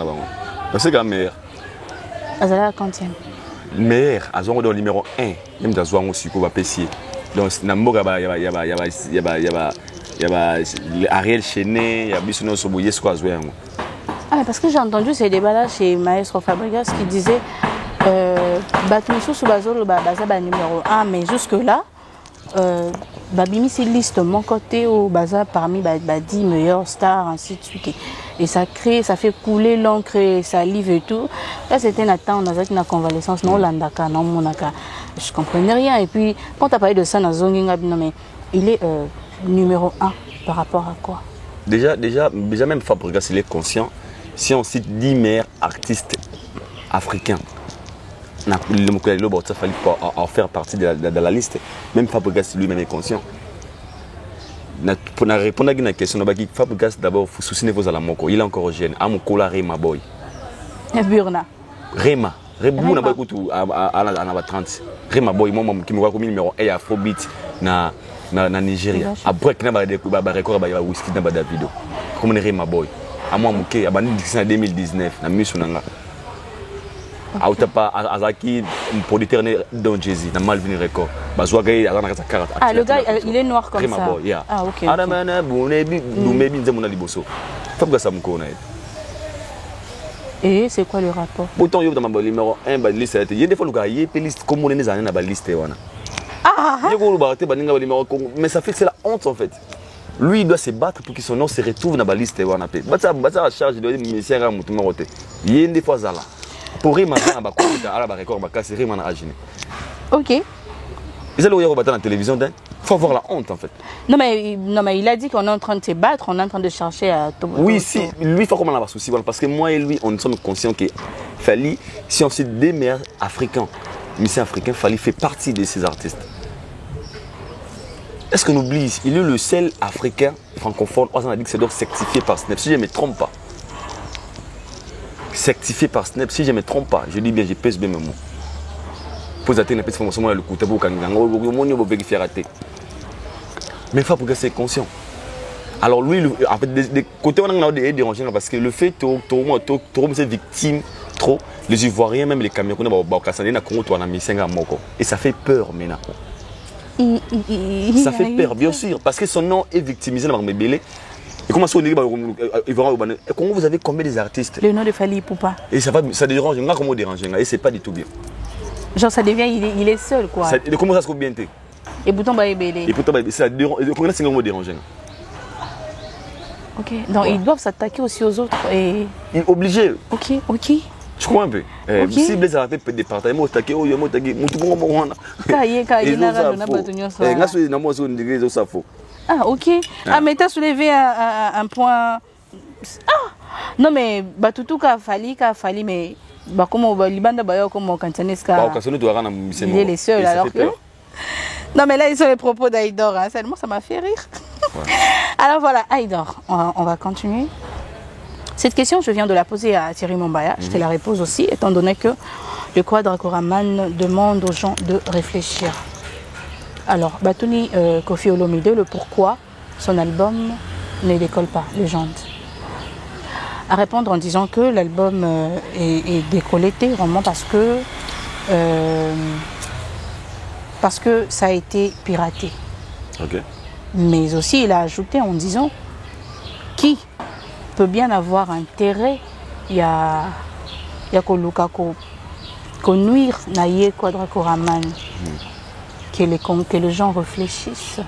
c'est la mère. Elle est la quantième. Mère, elle est le numéro 1. Même dans le aussi pour apprécier. Donc, il y a Ariel Chenet, il y a Bissonneau Sobouye, ce qu'on a joué. Ah, mais parce que j'ai entendu ces débats-là chez Maestro Fabregas qui disait Batmissou Soubazolo, Baza numéro 1, mais jusque-là, Babimi c'est liste mon côté au bazar parmi 10 meilleures stars ainsi de suite et ça fait couler l'encre et ça livre et tout. Là c'était Nathan, on a une convalescence non landaka non monaka, je comprenais rien. Et puis quand tu as parlé de ça dans Zonginga, mais il est numéro 1 par rapport à quoi? Déjà même Fabregas il est conscient. Si on cite 10 meilleurs artistes africains, il fallait en faire partie de la liste. Même Fabregas lui-même est conscient. Pour répondre à la question, Fabregas d'abord, il faut soucier vos alamoko. Il est encore jeune. Amokola Rema Boy. Burna. Rema. Rema Boy à 30. Rema Boy, moi qui me vois comme numéro 1 Afrobeat na Nigeria. Après qu'il y a des records à whisky dans Davido. Comme Rema Boy. À moi moké à 2019 na Missunanga. Azaki producteur de Jay-Z dans Malvin Record. Ah le gars il est noir comme ça. Ah OK. Et c'est quoi le rapport? Pourtant, il y a dans ma numéro 1, liste. Il y a des fois, il y a des listes comme on est dans la liste. Mais ça fait que c'est la honte en fait. Lui, il doit se battre pour que son nom se retrouve dans la liste. Il doit charge de ministère à Moutouma. Il y a des fois, ça là. Pour rien, Ok. Et c'est là où il y a dans la télévision. Il faut avoir la honte en fait. Non mais il a dit qu'on est en train de se battre, on est en train de chercher à... Oui, si, lui, il faut qu'on ait un souci. Parce que moi et lui, on sommes conscients qu'il fallait, si on est des meilleurs africains, musiciens africains, il fait partie de ces artistes. Est-ce qu'on oublie? Il est le seul africain francophone, on a dit que c'est donc certifié par Snap, si je ne me trompe pas. Certifié par Snap, si je ne me trompe pas. Je dis bien, je pèse bien mes mots. Pour atteindre la petite formation, le coup, pour mais il faut que c'est conscient. Alors lui, en fait, des côtés, on a des dérangés parce que le fait que c'est victime trop, les Ivoiriens, même les Camerounais, et ça fait peur maintenant. Ça fait peur, bien sûr, parce que son nom est victimisé dans le bébé. Et comment vous avez combien des artistes? Le nom de Fally Ipupa. Et ça dérange, comment dérange, et c'est pas du tout bien. Genre ça devient, il est seul quoi. Comment ça se trouve bien? Et pourtant, bah, et pourtant, ça dérange. Ok, donc ils doivent s'attaquer aussi aux autres. Et... Il est obligé. Ok. Je crois un peu. Si les artistes peuvent départager, moi, je ah, ok. Ah, mais tu as soulevé un point. Ah, non, mais Batutu a fallu, mais comme au Liban, comme au Kantaneska. Il est les seuls alors que. Non, mais là, ils sont les propos d'Aïdor. Hein. Seulement, ça m'a fait rire. Ouais. Alors voilà, Aïdor, on va continuer. Cette question, je viens de la poser à Thierry Mombaya. Je te la repose aussi, étant donné que le Quadra Koraman demande aux gens de réfléchir. Alors, Batuni Kofi Olomide, le pourquoi son album ne décolle pas, Légende. À répondre en disant que l'album est décollé vraiment parce que ça a été piraté. Okay. Mais aussi, il a ajouté en disant qui peut bien avoir intérêt, il y a qu'on nuire naïe Quadra Koraman, que les gens réfléchissent.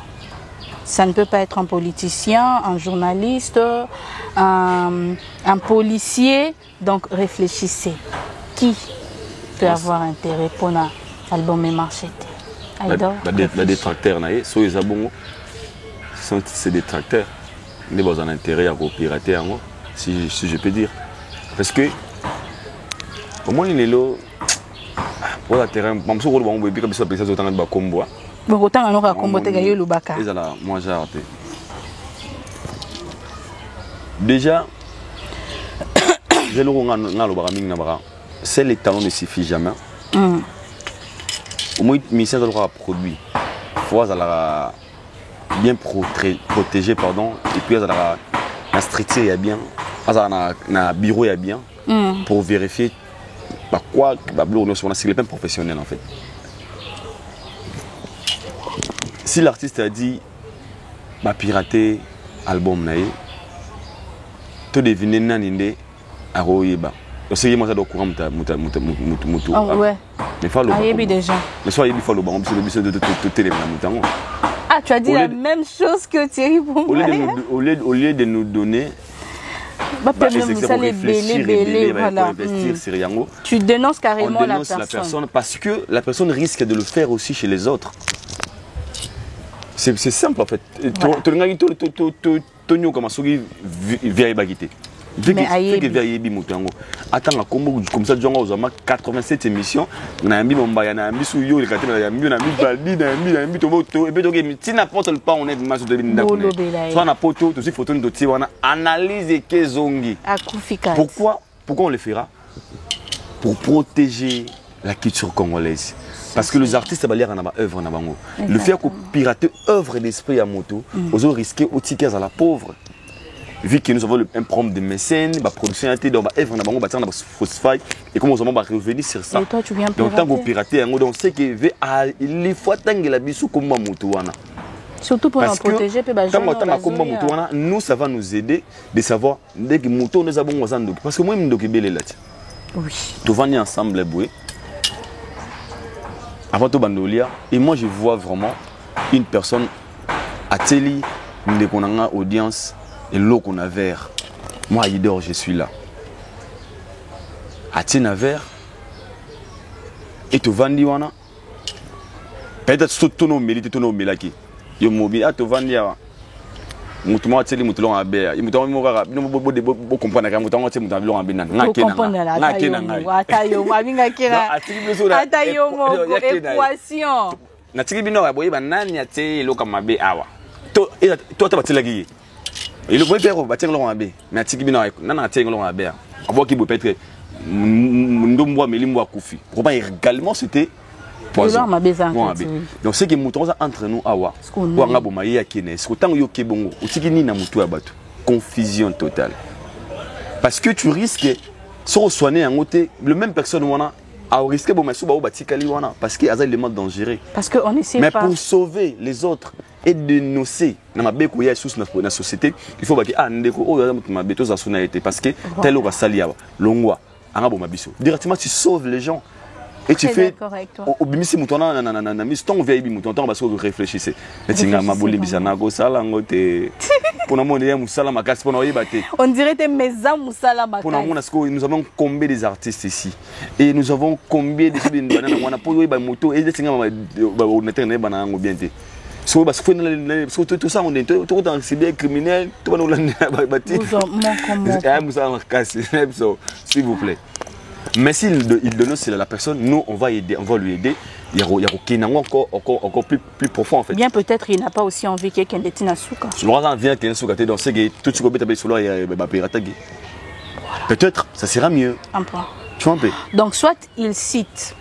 Ça ne peut pas être un politicien, un journaliste, un policier. Donc réfléchissez. Qui peut avoir intérêt pour un album et marché? Les détracteurs, c'est des tracteurs. Ils ont un intérêt à pirater, si je peux dire. Parce que, au moins, il est là. Pour le terrain, je suis déjà, c'est les talents ne suffisent jamais. Au moins, le ministère de droit a produit. Il faut bien protégé, pardon. Et puis, la structure est bien. Le bureau est bien. Pour vérifier quoi c'est les mêmes professionnels en fait. Si l'artiste a dit pirater album naïe, tu devines naninde à royeba. C'est moi ça doit courant mutu. Ah ouais. Mais faut le déjà. Mais soit il faut le bon de télé mutango. Ah, tu as dit la même chose que Thierry Bombay. Au lieu de nous donner tu dénonces carrément la personne. Parce que la personne risque de le faire aussi chez les autres. C'est simple en fait. Attends, comme ça, on a 87 émissions. On a mis Mombaya, on a mis Souyo, on a mis Baldi, on a mis Tomoto. Et puis, si n'importe pas, on est de masse de l'indépendance. Soit on a photo, aussi photo de on a analysé Kezongi. Pourquoi on le fera? Pour protéger la culture congolaise. Parce que les artistes ont lire en œuvre. Le fait que pirater œuvre d'esprit à moto, ils ont risqué au ticket à la pauvre. Vu que nous avons un problème de mécène, la production a été dans l'œuvre, on a phosphate, et comment on va revenir sur ça. Donc, tant que pirater, on sait qu'il faut attendre la bisou comme moto. Surtout pour nous protéger. Nous, ça va nous aider de savoir dès que nous avons parce que moi, je suis là. Oui. Tout va ensemble, avant tout bandolia, et moi je vois vraiment une personne à télé, qu'on a une audience et l'eau qu'on a vert. Moi, Aïdor, je suis là. À Tina vert, et tu vends wana. Peut-être que tu as mélaki. Tu mobile, tu vends wana. Mutumo ateli mutulong abea. Mutumo moka bo comprendre ka mutumo ateli mutumo abena. Ngake na. Ngake na. Atayo, mabinga kera. Atayo mo équation. Na tiki bino aboye banani ateli loka mabe awa. To ta batela gi. Il faut faire batela lo mabe. Mais tiki bino nana ateli lo mabe. Aboki bo peut-être ndombo melimbo akufi. Pour pas également c'était poison. Donc c'est que nous entre nous awa pour nga boma ya kene c'est autant yo kebongo otiki ni na mutu abatu confusion totale parce que tu risques so soigner en côté le même personne wana a risqué boma so ba batikali wana parce que azali élément dangereux parce que on essaie mais pas pour sauver les autres et dénoncer na mabeko ya sous na société il faut ba ki ndeko o ya mutu mabeto za sona été parce que tel o basali awa longwa anga boma biso directement tu sauves les gens. Et tu fais au bimisi moutona na mis ton vieille mouton parce que vous réfléchissez. Tinga maboli bisana go sala ngote. Pour na mona ya musala makasi pour na yibate. On dirait tes maisons musala makasi. Pour na mona sko nous avons combien des artistes ici et nous avons combien de choses banana wana pour yiba moto et tinga ba ordinateur na bana ngo bien té. So parce que tout ça on est tout dans cyber criminel tout va nous la bati. Musala makasi s'il vous plaît. Mais s'il donne c'est la personne, nous on va aider, on va lui aider. Il y a encore plus profond en fait. Bien peut-être il n'a pas aussi envie que quelqu'un détient un souka. Je le rends bien qu'il souka donc c'est que tout ce que tu as sur là il va pirater. Peut-être ça sera mieux. Un point. Tu vois un peu. Donc soit il cite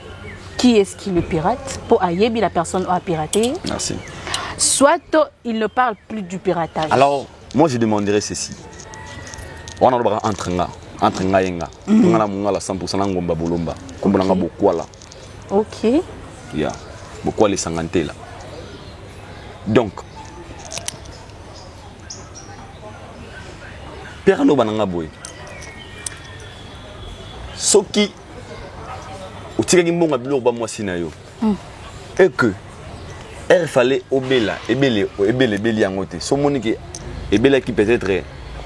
qui est-ce qui le pirate pour ayebi la personne a piraté. Merci. Soit il ne parle plus du piratage. Alors moi je demanderais ceci. On a le bras entre nga yenga ngala mungala 100% ngomba bolomba kombona nga bokwala. OK. Yeah. Bokwala sangantela. Donc Père no bananga boy. Soki utikaki mbonga bilo ba mwasi na yo. Et que il fallait obela ebele yangote. So moniki ebela qui peut-être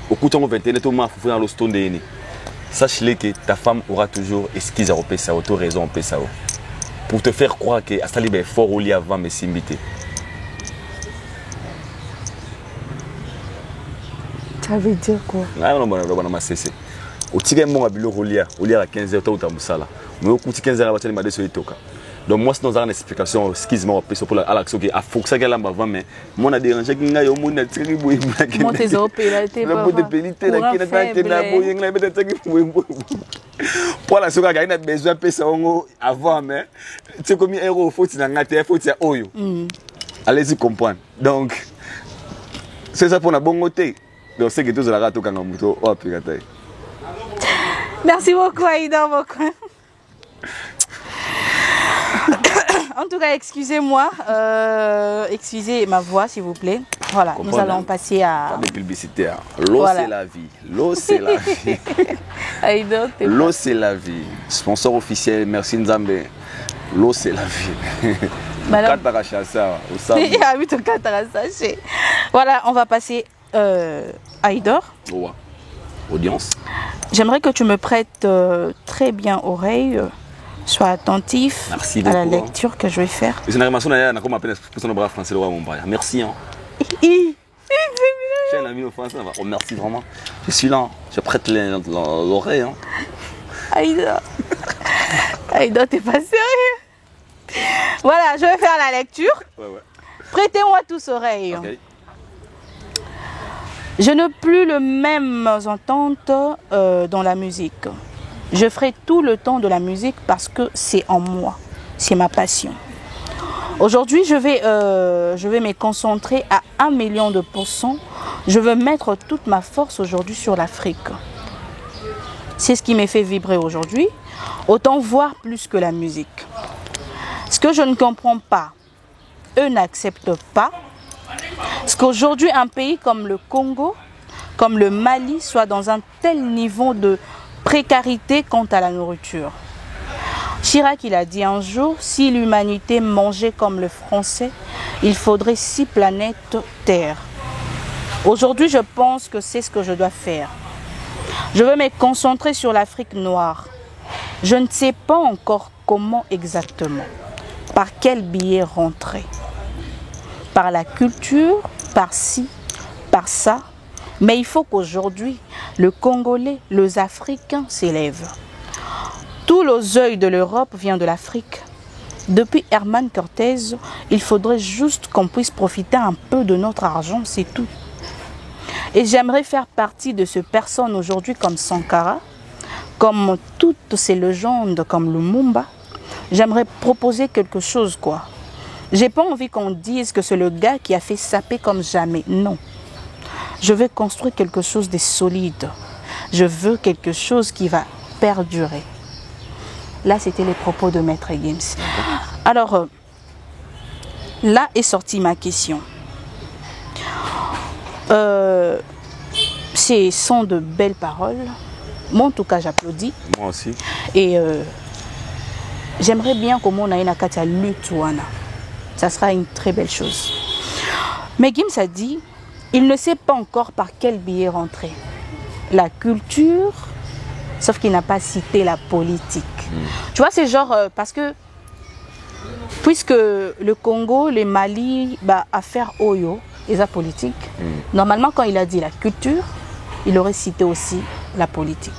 au coup de 21 to ma fufuna lo stone de. Sache-le que ta femme aura toujours esquisse à repérer sa auto-raison en PSAO. Pour te faire croire que Astali est fort au lit avant mes simbité. Ça veut dire quoi? Non, non, non, c'est au tigre mon abilo au lit à 15h tout à Moussala. Mais au coup de 15h à la télé sur Itoka. Donc moi c'est dans une explication excuse-moi pour la l'action qui a fonctionné qu'elle avant mais mon a dérangé qui n'a eu mon attiré boui blague. Mon tes opératés pas. Le de pélité la qui n'a boui la bête qui pour la soga gagne besoin de ça avant mais tu comme héros faut tu n'as faut tu oyo. Allez-y comprendre. Donc c'est ça pour la bonne côté. Donc c'est que tous la rate au kangamuto oh pirate. Merci beaucoup Aïda beaucoup. En tout cas, excusez-moi, excusez ma voix s'il vous plaît. Voilà, nous allons passer à... Pas de publicité. L'eau voilà. C'est la vie. L'eau c'est la vie. L'eau c'est la vie. Sponsor officiel, merci Nzambe. L'eau c'est la vie. Voilà, on va passer à Idor. Oh, audience. J'aimerais que tu me prêtes très bien oreille. Sois attentif merci à la lecture que je vais faire. Merci. Hein. J'ai un ami au français. Oh, merci vraiment. Je suis là. Je prête l'oreille. Hein. Aïda. Aïda, t'es pas sérieux. Voilà, je vais faire la lecture. Ouais. Prêtez-moi tous oreilles. Okay. Je n'ai plus les mêmes ententes dans la musique. Je ferai tout le temps de la musique parce que c'est en moi, c'est ma passion. Aujourd'hui, je vais me concentrer à 1 million de %. Je veux mettre toute ma force aujourd'hui sur l'Afrique. C'est ce qui me fait vibrer aujourd'hui. Autant voir plus que la musique. Ce que je ne comprends pas, eux n'acceptent pas. Parce qu'aujourd'hui, un pays comme le Congo, comme le Mali, soit dans un tel niveau de précarité quant à la nourriture. Chirac, il a dit un jour, si l'humanité mangeait comme le français, il faudrait 6 planètes Terre. Aujourd'hui, je pense que c'est ce que je dois faire. Je veux me concentrer sur l'Afrique noire. Je ne sais pas encore comment exactement, par quel biais rentrer. Par la culture, par ci, par ça. Mais il faut qu'aujourd'hui, le Congolais, les Africains s'élèvent. Tout l'oseille de l'Europe vient de l'Afrique. Depuis Herman Cortés, il faudrait juste qu'on puisse profiter un peu de notre argent, c'est tout. Et j'aimerais faire partie de ces personnes aujourd'hui comme Sankara, comme toutes ces légendes comme Lumumba. J'aimerais proposer quelque chose, quoi. J'ai pas envie qu'on dise que c'est le gars qui a fait saper comme jamais. Non. Je veux construire quelque chose de solide. Je veux quelque chose qui va perdurer. Là, c'était les propos de Maître Gims. Alors, là est sortie ma question. Ce sont de belles paroles. Moi, en tout cas, j'applaudis. Moi aussi. Et j'aimerais bien que mon aïna katia lutte. Ça sera une très belle chose. Mais Gims a dit, il ne sait pas encore par quel biais rentrer. La culture, sauf qu'il n'a pas cité la politique. Tu vois, c'est genre, parce que, puisque le Congo, le Mali, affaire Oyo, et la politique, normalement, quand il a dit la culture, il aurait cité aussi la politique.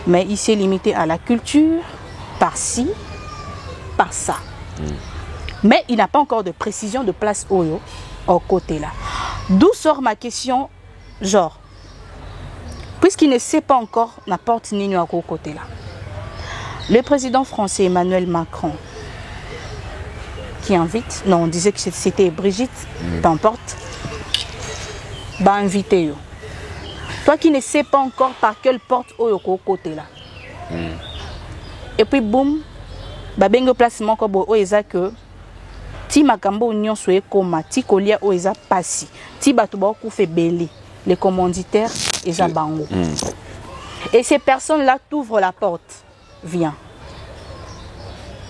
Mais il s'est limité à la culture, par-ci, par ça. Mais il n'a pas encore de précision de place Oyo au côté là. D'où sort ma question, genre, puisqu'il ne sait pas encore n'importe ni à côté là. Le président français Emmanuel Macron, qui invite, non, on disait que c'était Brigitte, peu importe, va inviter. Toi qui ne sais pas encore par quelle porte au côté là. Et puis boum, bengo placement comme oeza que ti makambo union soye koma ti kolia oeza passi ti bato ba ku fait belé les commanditaires eza bango. Et ces personnes là t'ouvrent la porte. Viens.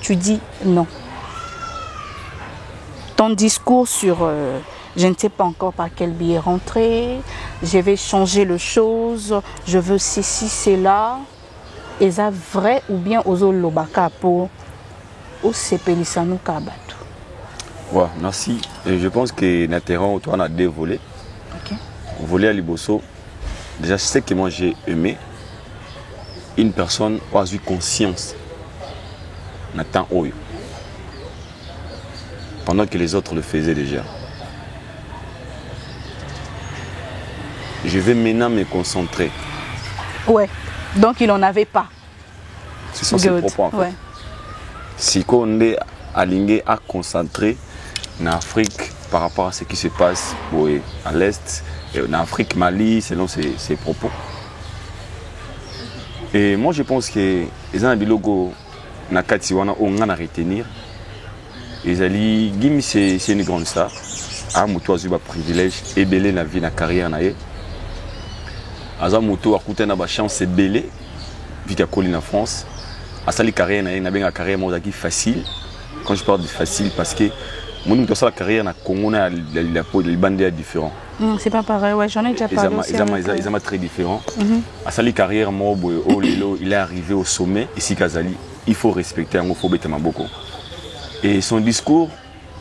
Tu dis non. Ton discours sur je ne sais pas encore par quel biais rentrer, je vais changer les choses, je veux ceci, cela. Et ça vrai ou bien aux lobaka pour au sepelisanu kabatu. Ouais, merci. Et je pense que Nateran, toi, on a deux volets. Okay. Volet à Liboso, déjà, c'est ce que moi j'ai aimé. Une personne a eu conscience. Nathan Oyo. Pendant que les autres le faisaient déjà. Je vais maintenant me concentrer. Ouais, donc il n'en avait pas. Ce sont ses propos en fait. Ouais. Si on est aligné à concentrer en Afrique par rapport à ce qui se passe à l'Est, en Afrique, Mali, selon ses propos. Et moi je pense que les gens bilogo nakati wana on a retenir. Ezali Gims c'est une grande star. Ah muto azuba privilège et belé la vie na carrière na ye. Aza muto akuta na ba chance belé vite à Colline en France. Asali carrière na ye na benga carrière mo zaki facile. Quand je parle de facile parce que mon muto sa carrière na Congo na la bande est différent. C'est pas pareil, ouais, j'en ai déjà parlé. Ils sont très différents. Asali carrière mo oh lelo, il est arrivé au sommet ici Kazali. Il faut respecter un faut bête maboko. Et son discours,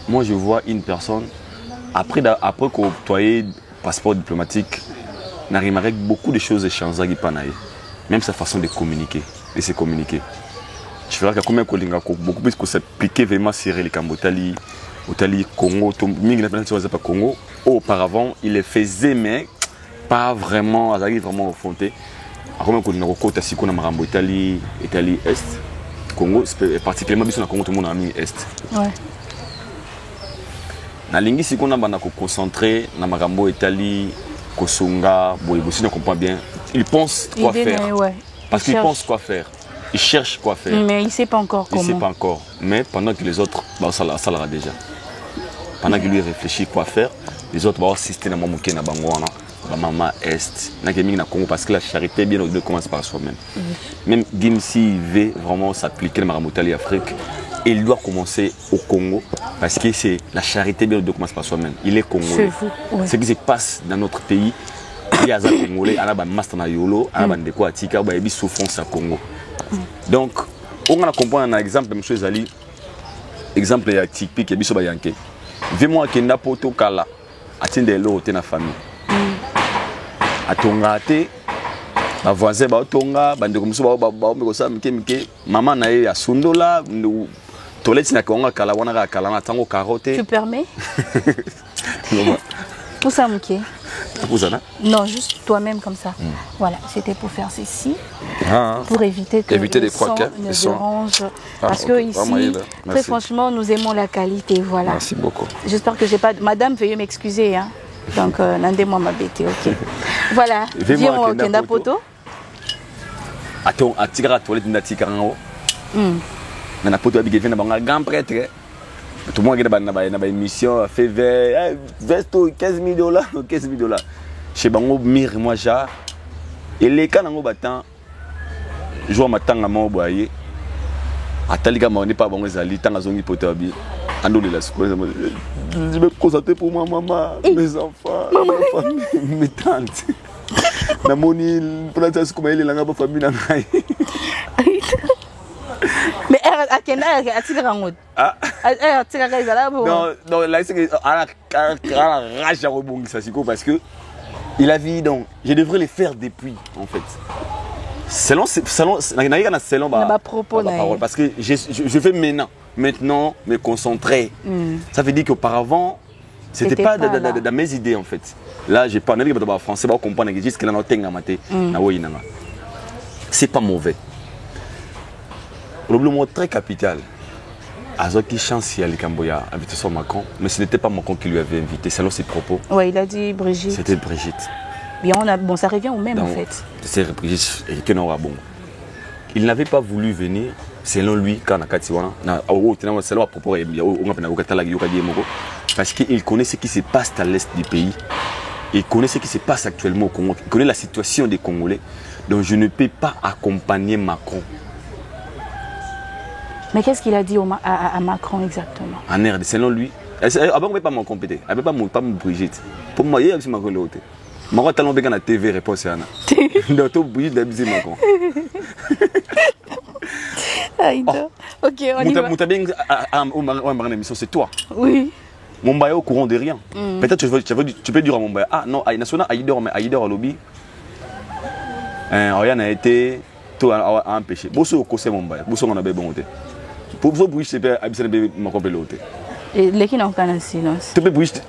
moi je vois une personne, après qu'on octroyé passeport diplomatique, n'arrive avec beaucoup de choses échangées, même sa façon de communiquer, de se communiquer. Je verrai que combien beaucoup plus que s'appliquer vraiment sur les Cambotali, Otali, Congo, Congo. Auparavant, il les faisait, mais pas vraiment, vraiment affronté. Combien qu'on a recoté si qu'on a Marambo Italie, Italie Est. Congo, particulièrement sur le Congo, tout le monde a mis Est. Ouais. Na lingi si qu'on a concentré na Marambo Italie, Kosunga, Boyebosi ne comprend bien. Il pense quoi faire. Ouais. Parce qu'il pense quoi faire. Il cherche quoi faire. Mais il ne sait pas encore comment. Il ne sait pas encore. Mais pendant que les autres, ça l'aura déjà. pendant que lui réfléchit quoi faire, les autres vont assister à mon na bangoana, maman est, na na Congo parce que la charité bien au commence par soi-même. Même Gimsi veut vraiment s'appliquer le Maramutali Afrique, il doit commencer au Congo parce que c'est la charité bien au commence par soi-même. Il est congolais. Ce qui se passe dans notre pays, il y a des Congolais, il y a des masters na yolo, il y a des quoi tika, il y a des souffrances à Congo. Donc, on a compris un exemple, M. Zali, exemple typique, il y a des Yanké. Vemo akenda poto kala atinde lo te na famille. Atonga te ba voisin ba tonga bande comme ça ba ko sa mike maman na ye asundola toilette na konga kala wana ka kala na tango carotte. Tu permets? Pour ça mike. Pour ça, non, juste toi-même comme ça. Voilà, c'était pour faire ceci, pour éviter que le son ne dérange. Parce que ici, très franchement, nous aimons la qualité. Voilà. Merci beaucoup. J'espère que j'ai pas... Madame, veuillez m'excuser. Hein. Donc, n'andez-moi ma bête, ok. Voilà. Viens au Kenda Poto. Attends, à tirer la toilette de Tikarano. Dans la poto, il y a un grand prêtre. Tout le monde qui a une émission a fait veste 15 000 $. 15 000 $. Chez Bango, Mir, moi, j'ai. Et les cas dans le battant, je vois ma tanga à mon boyer. À Talika, on n'est pas bon, les alliés, tant à Zongi Potabi. Ando de la secours. Je me concentrer pour ma maman, mes enfants, ma famille, mes tantes. Na moni, pour la tasse, comme elle est là, ma famille, n'a rien. Mais à quel âge a-t-il rendu? Non, là, c'est à la rage à rebondir, ça, parce que il a vu, donc, je devrais les faire depuis, en fait. Selon ma parole, parce que je fais maintenant me concentrer. Ça veut dire qu'auparavant, c'était pas dans mes idées, en fait. Là, j'ai pas de français, je comprends que juste que c'est pas mauvais. Le mot très capital. Azoki chance à Likamboya invité son Macron, mais ce n'était pas Macron qui lui avait invité, selon ses propos. Oui, il a dit Brigitte. C'était Brigitte. Bien, bon, ça revient au même en fait. C'est Brigitte et Kenora Bon. Il n'avait pas voulu venir, selon lui, quand on a Katiwana, parce qu'il connaît ce qui se passe à l'est du pays. Il connaît ce qui se passe actuellement au Congo. Il connaît la situation des Congolais. Donc je ne peux pas accompagner Macron. Mais qu'est-ce qu'il a dit à Macron exactement? En RD, selon lui, avant on ne peut pas m'en compéter, elle ne peut pas me Brigitte. Pour moi, il y a aussi Macron l'autre. Macron a bien la TV réponse à Anna. Donc tout Brigitte d'habiter Macron. Ok, on y va. Moutabing à émission, c'est toi. Oui. Mumbai est au courant de rien. Peut-être tu peux dire à Mumbai, ah non, National Aïdor, mais Aïdor au lobby. Rien n'a été tout à empêcher. Bosso au conseil Mumbai, Bosso on a bien monté. Pour vous, Brigitte, c'est pas Macron l'autre. Et les qui n'ont pas de silence.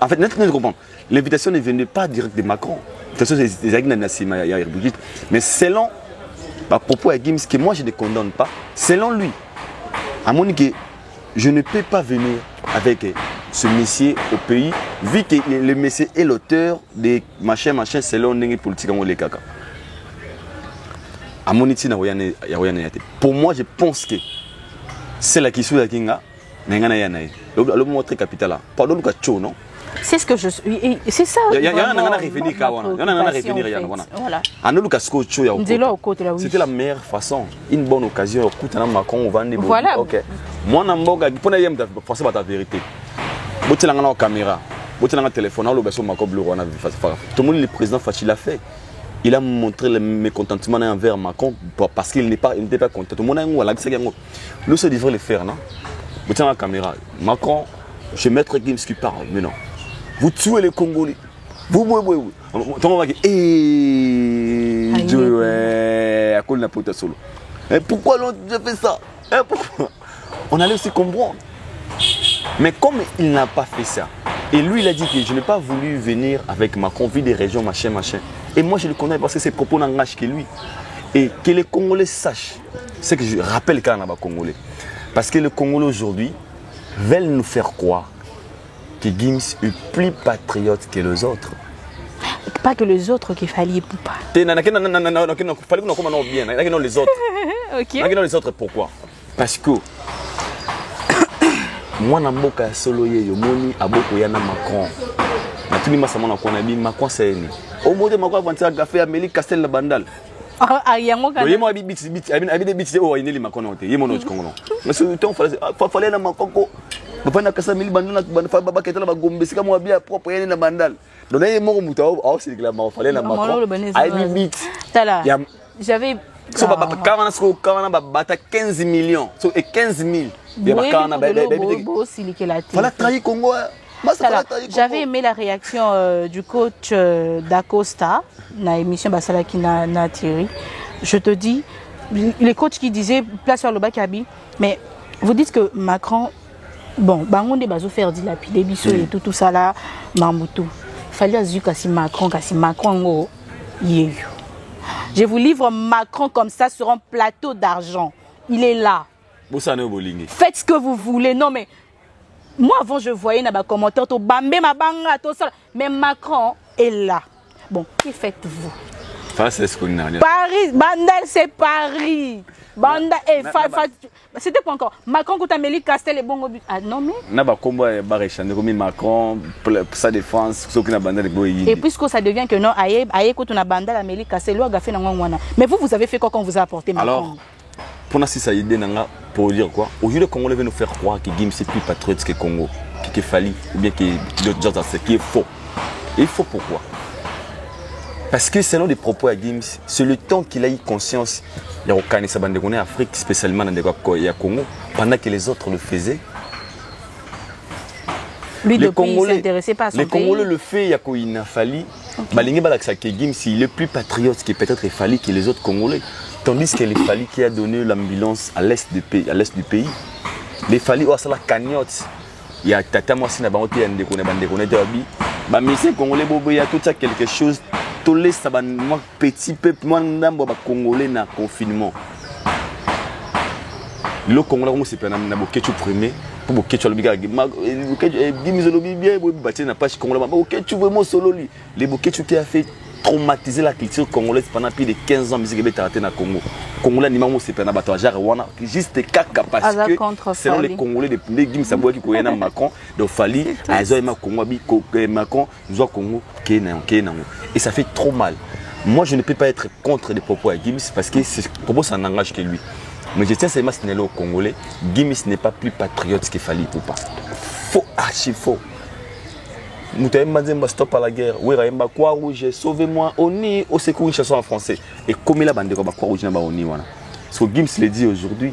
En fait, maintenant, je comprends. L'invitation ne venait pas direct de Macron. L'invitation, c'est des agents Brigitte. Mais selon, à propos de Gims, que moi je ne condamne pas, selon lui, à mon avis, je ne peux pas venir avec ce monsieur au pays, vu que le monsieur est l'auteur de machin, selon les politiques en les caca. À mon avis, pour moi, je pense que c'est la question de la Kinga. Le mot très capital là. Pardon, non? C'est ce que je suis. C'est ça. Il y a un c'était la meilleure façon. Une bonne occasion. Voilà. Ok. Moi, je pense que la vérité. Si tu as une caméra, si tu as un téléphone, tout le monde, le président Fachi l'a fait. Il a montré le mécontentement envers Macron parce qu'il n'était pas content. Tout le monde a dit nous, ça devrait le faire, non? Vous tenez la caméra. Macron, je vais mettre Gims qui parle, mais non. Vous tuez les Congolais. Vous, tout le monde va dire, à cause de la pote solo. Pourquoi l'on a fait ça? Pourquoi? On allait aussi comprendre. Mais comme il n'a pas fait ça, et lui il a dit que je n'ai pas voulu venir avec Macron, vu des régions, machin. Et moi je le connais parce que ses propos n'engagent que lui. Et que les Congolais sachent, c'est que je rappelle quand on a Congolais. Parce que les Congolais aujourd'hui veulent nous faire croire que Gims est plus patriote que les autres. Pas que les autres qu'il fallait pour pas. Non, fallait que nous comprenions bien. Les autres. Ok. Les autres pourquoi? Parce que mwana mboka ya solo ye yomoni aboko yana Macron natuni masa mwana kona bi Macron seni o mode Macron avancer café Amélie Castel la bandal ah yango kana yemo abi biti abi biti o ineli Macron ote yemo no Congo mais ce temps fallait na Macron ko bapana kasa mili bandal na fa baba ketala bagombe sika mo bia propre yene na bandal donc là yemo muta o c'est la fallait na Macron abi biti tala j'avais so quand on a 15 millions so et 15 000 voilà trahi Congo. J'avais aimé la réaction du coach d'Acosta dans l'émission Basalaki na Thierry. Je te dis, les coachs qui disaient place sur le Bakabi, mais vous dites que Macron, bon, bangon de bazo faire dilapider biso et tout ça là, Mamoutou. Fallait azuka kasi Macron ngo yeyo. Je vous livre Macron comme ça sur un plateau d'argent. Il est là. Faites ce que vous voulez. Non mais moi avant je voyais dans les commentaires to bambé ma banga tout ça, mais Macron est là. Bon, que faites-vous? Paris, Bandel c'est Paris. Bandel c'était quoi encore? Macron contre Amélie Castel et bon but. Ah non mais na ba combat ba réchander comme Macron sa défense ceux qui na Bandel boyi. Et puisque ça devient que non aye contre na Bandel Amélie Castel loi gafé na ngwana. Mais vous avez fait quoi quand vous a apporté Macron? Alors pour nous, ça idée pour dire quoi? Aujourd'hui, le Congo veut nous faire croire que Gims c'est plus patriote que Congo, que Fali, ou bien que d'autres gens, c'est qui est faux. Et il faut pourquoi? Parce que selon les propos à Gims, c'est le temps qu'il a eu conscience, il y a aucun Sabande en Afrique, spécialement dans le Congo, pendant que les autres le faisaient. Lui, les Congolais ne s'intéressait pas à son pays. Les Congolais le fait, il y a quoi il a Fali. Malingé Balaksa que Gims, il est plus patriote que peut-être Fali que les autres Congolais. Tandis que les Fali qui a donné l'ambulance à l'est du pays, les Fali ont la cagnotte. Il y a Tata Mwasi na bangote ya ndeko na bandeko na tabi. Ba monsieur congolais bobo ya tout ça quelque chose. Tout les saban petit peuple moi ndambo ba congolais na confinement. Le Congolais on se pena na bokechu premier pour bokechu le biga Gims le bien bo bâti na page congolais bokechu vraiment solo li. Les bokechu qui a fait traumatiser la culture congolaise pendant plus de 15 ans musique est arrêtée na Congo. Congolais ni maman c'est pas na bato genre wana juste caca parce que selon les Congolais les Gims ça boit qui connaît Macron donc Fali azo ma Congo bi Macron nous Congo Kenya et ça fait trop mal. Moi je ne peux pas être contre les propos à Gims parce que ces propos ça n'engage que lui. Mais je tiens seulement à signaler aux Congolais, Gims n'est pas plus patriote que Fali ou pas. Faux, archi faux. Moutaïma stop à la guerre. Oui, Raïmba, quoi rouge, sauvez-moi, Oni, au secours, une chanson en français. Et comme il a bandé, quoi rouge, n'a pas Oni, voilà. Ce que Gims l'a dit aujourd'hui.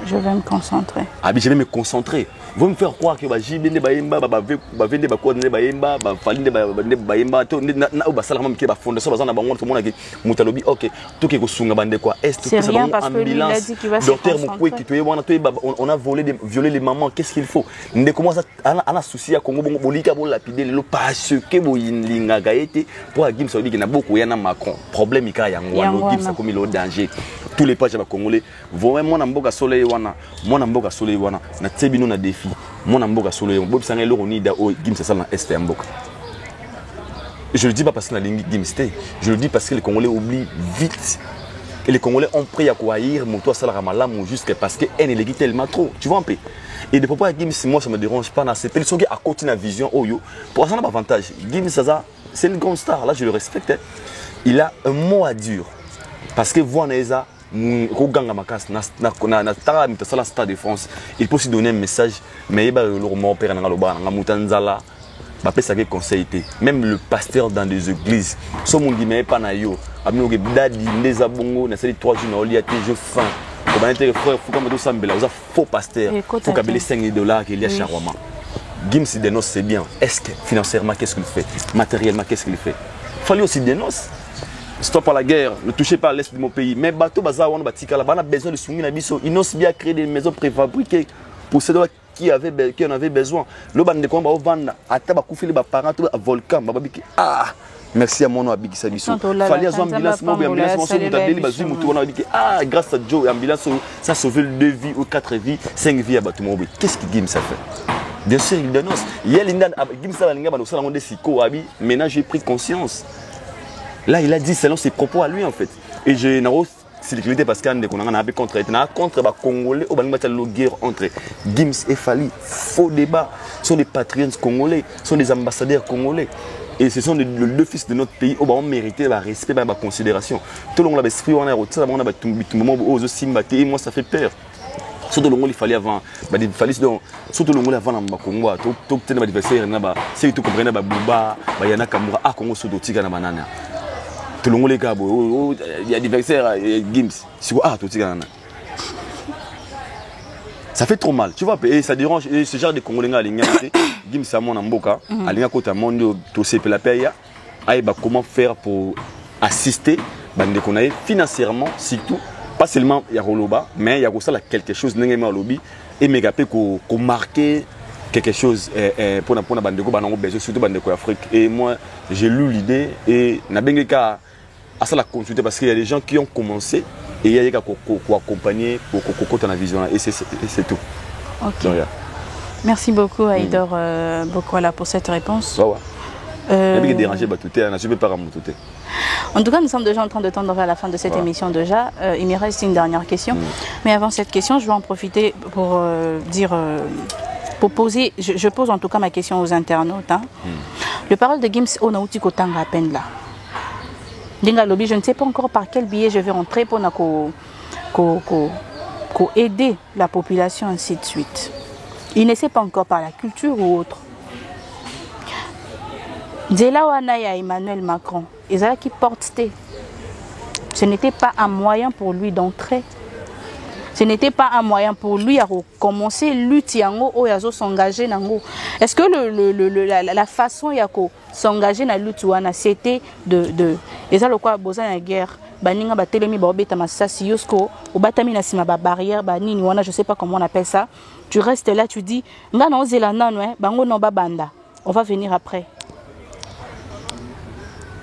Je vais me concentrer. Ah, mais je vais me concentrer. Vous me faire croire que JB ne Bayemba, vende quoi ne Bayemba, Fali ne Bayemba, na ou basala même qui va fonder ça, bazana bangon tout le monde qui Moutalobi, ok, tout qui est sunga bande quoi est, tout qui ça va ambulance. Docteur Moukoué qui tué, on a violé les mamans, qu'est-ce qu'il faut? Ne commence à la souci à Congo bolika bol lapider le parce que boyinga gaete pour Gims ça dit qu'il y a beaucoup yana Macron. Problème il y a yango Gims comme il est danger. Tous les pages congolais vraiment na mboka soleil wana mona mboka soleil wana na tsebino na défi mona mboka soleil bob sanga lo ni da o Gims ça na est mboka. Je le dis pas parce que la ligne Gims je le dis parce que les Congolais oublient vite et les Congolais ont pris à quoi haïr mon toi sala ramalamu jusqu'à parce que elle est tellement trop tu vois un peu et de propos à Gims moi ça me dérange pas na c'est personne qui a continué la vision oyo pour ça n'a pas avantage Gims ça c'est une grande star là je le respecte il a un mot à dire parce que Voaneza Koganga Makas na tara mitasala Stade de France il peut aussi donner un message mais il va le mot père na loba na mutanzala ba pesa que conseil même le pasteur dans des églises so monde dit mais pas na yo amino ke dadi ndeza bongo na sali 3 jours na oli ate je faim comme un frère faut comme tout sambela vous a faux pasteur faut qu'abeler $5 qu'il y a charwama Gims dénonce c'est bien est-ce que financièrement qu'est-ce qu'il fait matériellement qu'est-ce qu'il fait fallait aussi dénonce. Stop à la guerre, ne touchez pas à l'est de mon pays. Mais bateau bazar on a besoin de soumis na biso. Ils n'ont bien créé des maisons préfabriquées pour ceux qui en avaient besoin. Le bande de combat au vendre, à tabac les parents à volcan, babiki ah. Merci à mon nom à Big Sabiso. Fallait avoir ambulance, ah grâce à Joe ambulance ça sauve 2 vies ou 4 vies, 5 vies à Batou Mobile. Qu'est-ce que Gims ça fait? Bien sûr il dénonce. Hier Linda Gims ça va linga ba sala ngondé siko abi. Maintenant j'ai pris conscience. Là, il a dit selon ses propos à lui en fait. Et je n'ai sécurité parce qu'il y a des contre les Congolais, au Banima guerre entre Gims et Fally. Faux débat. Ce sont des patriotes congolais, ce sont des ambassadeurs congolais. Et ce sont les deux fils de notre pays, on mérite le respect, la considération. Tout le monde a esprit, on a et moi ça fait peur. Surtout le monde il fallait avant, il fallait surtout le monde avant dans Congo, tout le adversaire c'est tout comprendre Bouba, Yana Kamura, ah Congo surtout Tika na banana. Tout le monde les gars, il y a adversaire Gims, c'est quoi ah tout Tika na. Ça fait trop mal, tu vois, et ça dérange et ce genre de Congolais à l'Inga, Gims à mon amboka, à l'Inga côté monde tout c'est la paye, comment faire pour assister, financièrement surtout. Pas seulement il y a Roloba, mais il y a aussi quelque chose n'engagement au lobby et mégapé qu'on marquer quelque chose pour la bande de Gobanango, surtout bande de Afrique. Et moi, j'ai lu l'idée et n'a bien qu'à ça la consulter parce qu'il y a des gens qui ont commencé et il y a des gens qui accompagner pour qu'on la vision et c'est tout. Ok. Donc, merci beaucoup Aïdor Bokwala pour cette réponse. Ouais. Il y a des dérangés, je ne peux pas remonter. En tout cas, nous sommes déjà en train de tendre vers la fin de cette émission déjà. Il me reste une dernière question. Mais avant cette question, je vais en profiter pour pour poser, je pose en tout cas ma question aux internautes. Le parole de Gims Onauti Kotanga à peine là. Dinga Lobby, je ne sais pas encore par quel billet je vais rentrer pour aider la population, ainsi de suite. Il ne sait pas encore par la culture ou autre. Dela Wanaya Emmanuel Macron, Isaac qui porte ce n'était pas un moyen pour lui d'entrer. Ce n'était pas un moyen pour lui à recommencer lutte yango ou yazo s'engager nango. Est-ce que la façon yako s'engager na lutte wana c'était de eza lokwa boza na guerre baninga batelemi ba obeta masasi yosko obatami na sima ba barrière ba nini wana je sais pas comment on appelle ça. Tu restes là tu dis nga na ozela nano bango no ba banda. On va venir après.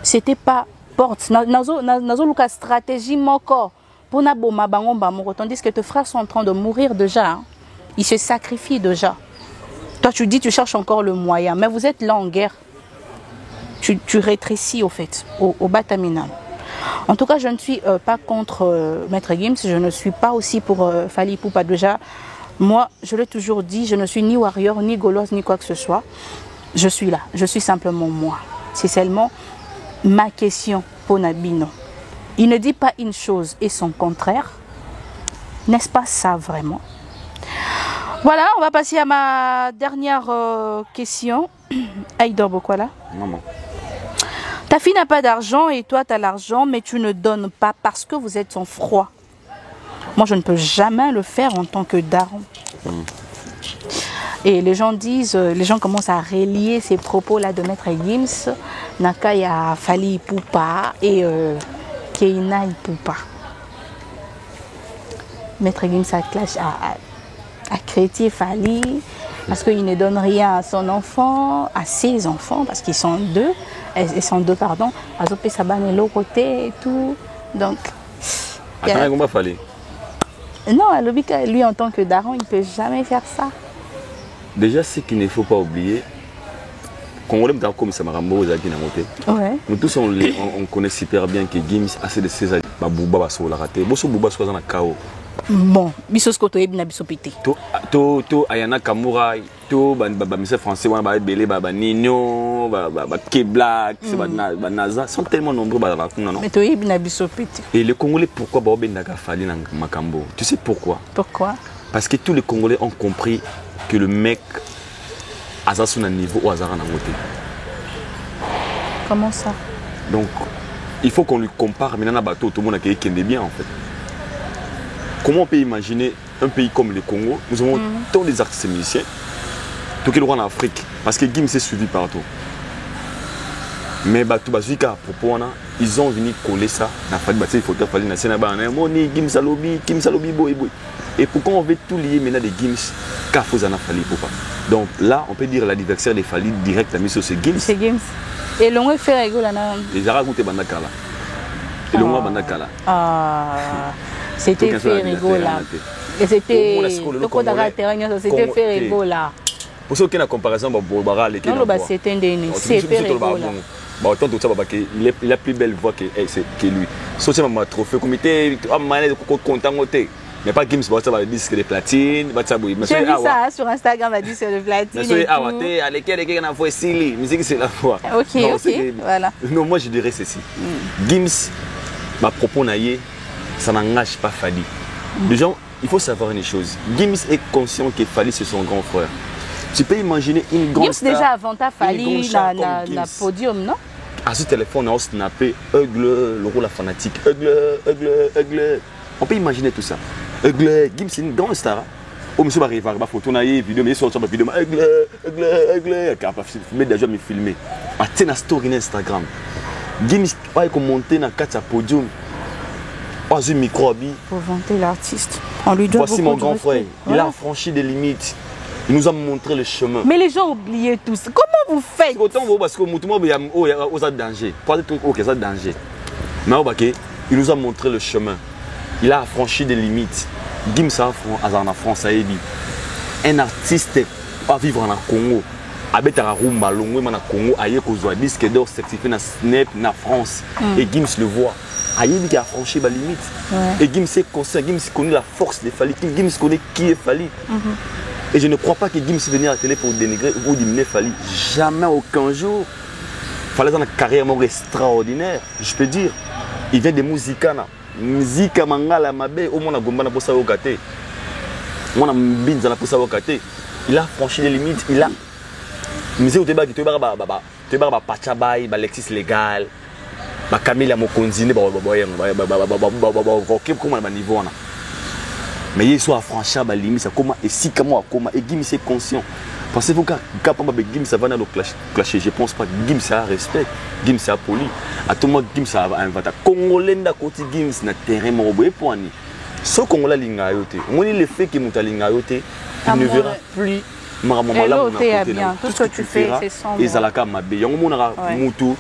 C'était pas porte nazo luka stratégie moko pour na boma bango moko tandis que tes frères sont en train de mourir déjà. Ils se sacrifient déjà. Toi tu dis tu cherches encore le moyen mais vous êtes là en guerre. Tu rétrécis au fait au Batamina. En tout cas, je ne suis pas contre Maître Gims, je ne suis pas aussi pour Fally Ipupa déjà. Moi, je l'ai toujours dit, je ne suis ni warrior, ni gauloise, ni quoi que ce soit. Je suis là, je suis simplement moi. C'est seulement ma question pour Nabino. Il ne dit pas une chose et son contraire. N'est-ce pas ça vraiment? Voilà, on va passer à ma dernière question. Aïdor Bokwala. Maman. Ta fille n'a pas d'argent et toi tu as l'argent, mais tu ne donnes pas parce que vous êtes en froid. Moi, je ne peux jamais le faire en tant que daron. Et les gens disent, les gens commencent à relier ces propos-là de Maître Gims, Nakaya Fally Ipupa et Keina Ipupa. Maître Gims a clash à critiquer Fally parce qu'il ne donne rien à son enfant, à ses enfants, parce qu'ils sont deux. Ils sont deux, pardon. Azopé Sabane l'autre côté et tout. Donc. Attends, comment Fally? Non, lui en tant que daron, il ne peut jamais faire ça. Déjà, ce qu'il ne faut pas oublier, Congolais comme ça m'a ramené nous tous on connaît super bien que Gims a assez de ses amis. Bouba va se la rater. Bouba soit dans la chaos. Bon, biso skoto ebina biso pité. To Ayana Kamura, to monsieur français wana ba belé ba Nino, ba K-Black, ba Naza sont tellement nombreux ba la non. Mais to ebina biso pité. Et les Congolais pourquoi ba obendaka Fally na Makambo? Tu sais pourquoi? Pourquoi? Parce que tous les Congolais ont compris que le mec a son niveau au hasard en côté. Comment ça? Donc il faut qu'on lui compare maintenant à bateau tout le monde a qui est bien en fait. Comment on peut imaginer un pays comme le Congo? Nous avons tant des artistes et musiciens, tout qui est en Afrique, parce que Gims est suivi partout. Mais ils ont venu coller ça. Il faut faire une scène Gims Alobi, boy. Et pourquoi on veut tout lier maintenant des Gims qu'à Fally Ipupa? Donc là, on peut dire l'adversaire de Fally direct à Misso, c'est Gims. C'est Gims. Et l'on fait rigoler. Les Arabes goûté Bandakala. Et l'on va Bandakala. C'était fait rigola. Et c'était le code d'arrêt, c'était fait rigola. Pour ceux qui ont la comparaison, non, c'était un déni. C'est fait rigola. Il a plus belle voix que lui. sorti ma trophée comité à manière de content côté. Mais pas Gims, ça va disque de platine, va ça oui. J'ai vu ça sur Instagram, a dit c'est de platine. Mais ah ouais, à lesquels les gars n'envoient Silly, musique c'est la fois. OK, non, OK. Voilà. Non, moi je dirais ceci. Gims ma propos naïe, ça n'engage pas Fally. Les gens, il faut savoir une chose. Gims est conscient que Fally c'est son grand frère. Tu peux imaginer une grande star. Gims déjà avant ta Fally na podium, non? À ce téléphone, on a snappé Eugle, le rôle la fanatique. Eugle. On peut imaginer tout ça. Eugle, Gims c'est une grande star. Oh, monsieur va arriver, va photo naïe, vidéo, mais il sort sur ma vidéo. Eugle. Car filmer déjà me filmer. À tenir story Instagram. Gims va commenter dans 4 podium. Pas un micro pour vanter l'artiste. On lui doit voici mon grand frère. Il a franchi des limites. Il nous a montré le chemin. Mais les gens oubliaient tous. Comment vous faites? Autant parce que tout le monde a danger. Pas de truc qui a danger. Mais il nous a montré le chemin. Il a franchi des limites. Gims en France, un artiste pas vivre en Congo. Habite à Rumba, Longwe, en Congo, ailleurs qu'aux disque d'or certifié dans Snap, en France. Et Gims le voit. Aïe qui a franchi ma limite. Et Gims est conscient, Gims connaît la force de Fally, Gims connaît qui est Fally. Et je ne crois pas que Gims venait à la télé pour dénigrer ou diminuer Fally. Jamais, aucun jour. Fally a une carrière extraordinaire, je peux dire. Il vient de musique, musique mangala mabe, au moins a gombana pour ça au gâté. On a binza pour ça au gâté. Il a franchi les limites, il a. Musée au débat qui te barre Pachabay, Alexis Légal. Camille Mokonzine, mais il soit franchi à la limite, et si comment et Gims est conscient. Pensez-vous qu'à Gims ça va dans le clasher? Je pense pas. Gims a respect, Gims a poli. À tout le monde, Gims a inventé. Congolais d'un côté, Gims n'a terrain mauvais point. Ce Congolais lingayote, on dit le fait que Mouta lingayote, il ne verra plus. Tout ce que tu fais, c'est sans. Et Zalaka Mabé, on monara Moutou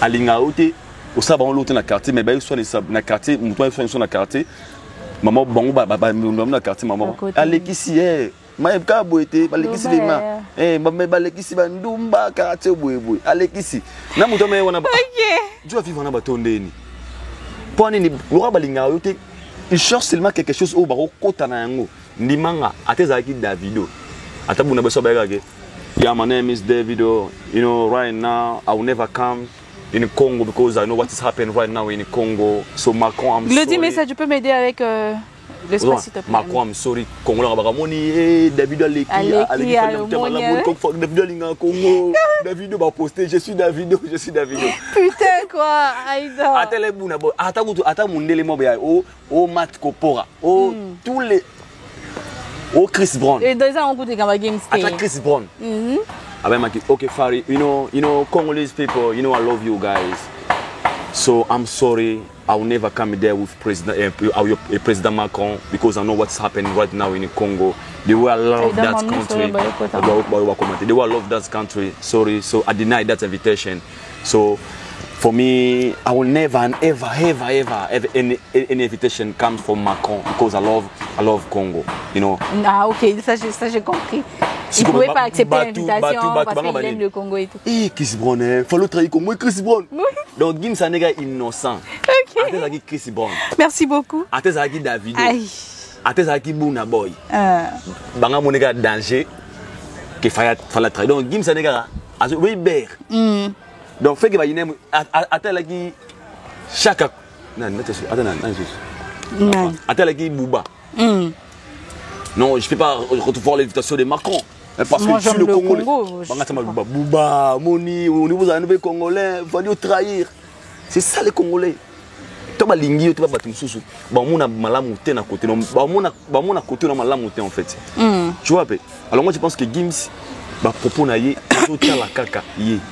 à lingayote. Au sabon l'autre dans le quartier, mais ben soit dans le quartier, moi je suis dans le quartier. Maman bon dans le quartier maman. Alekisi ma ka boete balekisi lema. Maman balekisi bandumba quartier boye. Alekisi. Na muto me wana ba. OK. Tu vas vivre na batondeni. Pour nini lora balinga yote. Il cherche seulement quelque chose au baro kota na yango. Ndimanga atezaki Davido. Atabuna beso bagage. Yeah, my name is Davido. You know, right now I will never come in Congo because I know what is happening right now in Congo. So Macron, I'm sorry. Le dit mais ça tu peux m'aider avec l'espace s'il te plaît. Macron, I'm sorry. Congo la baramoni Davido Aleki Davido linga Congo. Davido va poster je suis Davido. Putain quoi, Aïda. Atele buna bo. Ata mundele mo be o Matt Kopora. O tous les Chris Brown. Et déjà on goûte comme Gims. Ata Chris Brown. Okay, Fally, you know, Congolese people, you know, I love you guys. So I'm sorry, I will never come there with President Macron because I know what's happening right now in Congo. The way I love that country. The way I love that country. Sorry, so I deny that invitation. So for me, I will never and ever any invitation comes from Macron because I love Congo. You know. Ah ok, ça j'ai compris. Il ne pouvait pas accepter l'invitation parce qu'il aime le Congo et tout. Et Chris Brown, il faut le trahir comme moi, Chris Brown. Donc Gims est un gars innocent. Ok. Chris Brown. Merci beaucoup. Atezaki Davido. Atezaki Buna Boy. Banga mon gars danger. Que fallait trahir. Donc Gims est un gars à ce Weber. Donc fait que va y aller. Atezaki chaque. Non, Atezaki Bouba. Non, je ne peux pas retrouver l'invitation de Macron. Parce moi, que je suis le Congolais. Bouba, Moni, au niveau des Congolais, il faut trahir. C'est ça les Congolais. Tu vas linguer, tu vas battre sous. On a malamouté à côté. On a côté on a malamouté en fait. Tu vois alors moi je pense que Gims va proposer la caca.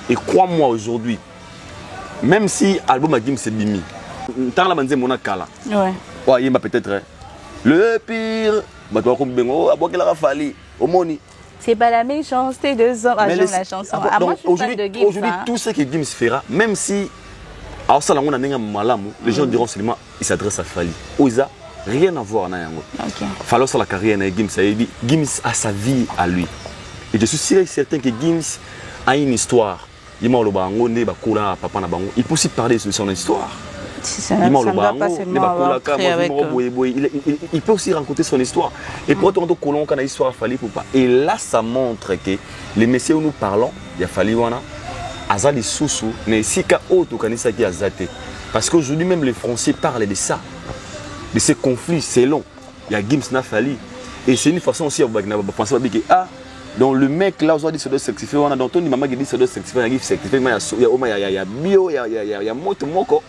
Et crois-moi aujourd'hui, même si l'album à Gims c'est bimi, tant la bande mon kala. Ouais, il va peut-être le pire. C'est pas la méchanceté de Zor. Ah, j'aime la chanson. Aujourd'hui, tout ce que Gims fera, même si les gens diront seulement il s'adresse à Fally. Oisa, rien à voir. Fallait sur la carrière de Gims. Gims a sa vie à lui. Et je suis sûr et certain que Gims a une histoire. Il peut aussi parler de son histoire. Ça ne doit pas seulement avoir créé avec... Il peut aussi raconter son histoire. Et pour autant, colon quand a histoire Fali ou pas. Et là, ça montre que les messieurs où nous parlons, il y a Fali wana, Azali Soussou, mais si ka autre kanisa qui Azate. Parce qu'aujourd'hui même les Français parlent de ça, de ces conflits, c'est long. Il y a Gims na Fali. Et c'est une façon aussi à penser que ah, donc le mec là, aujourd'hui, se doit certifier. On a dans ton maman qui dit se doit certifier, il certifié, il y a bio, il y a moto moko.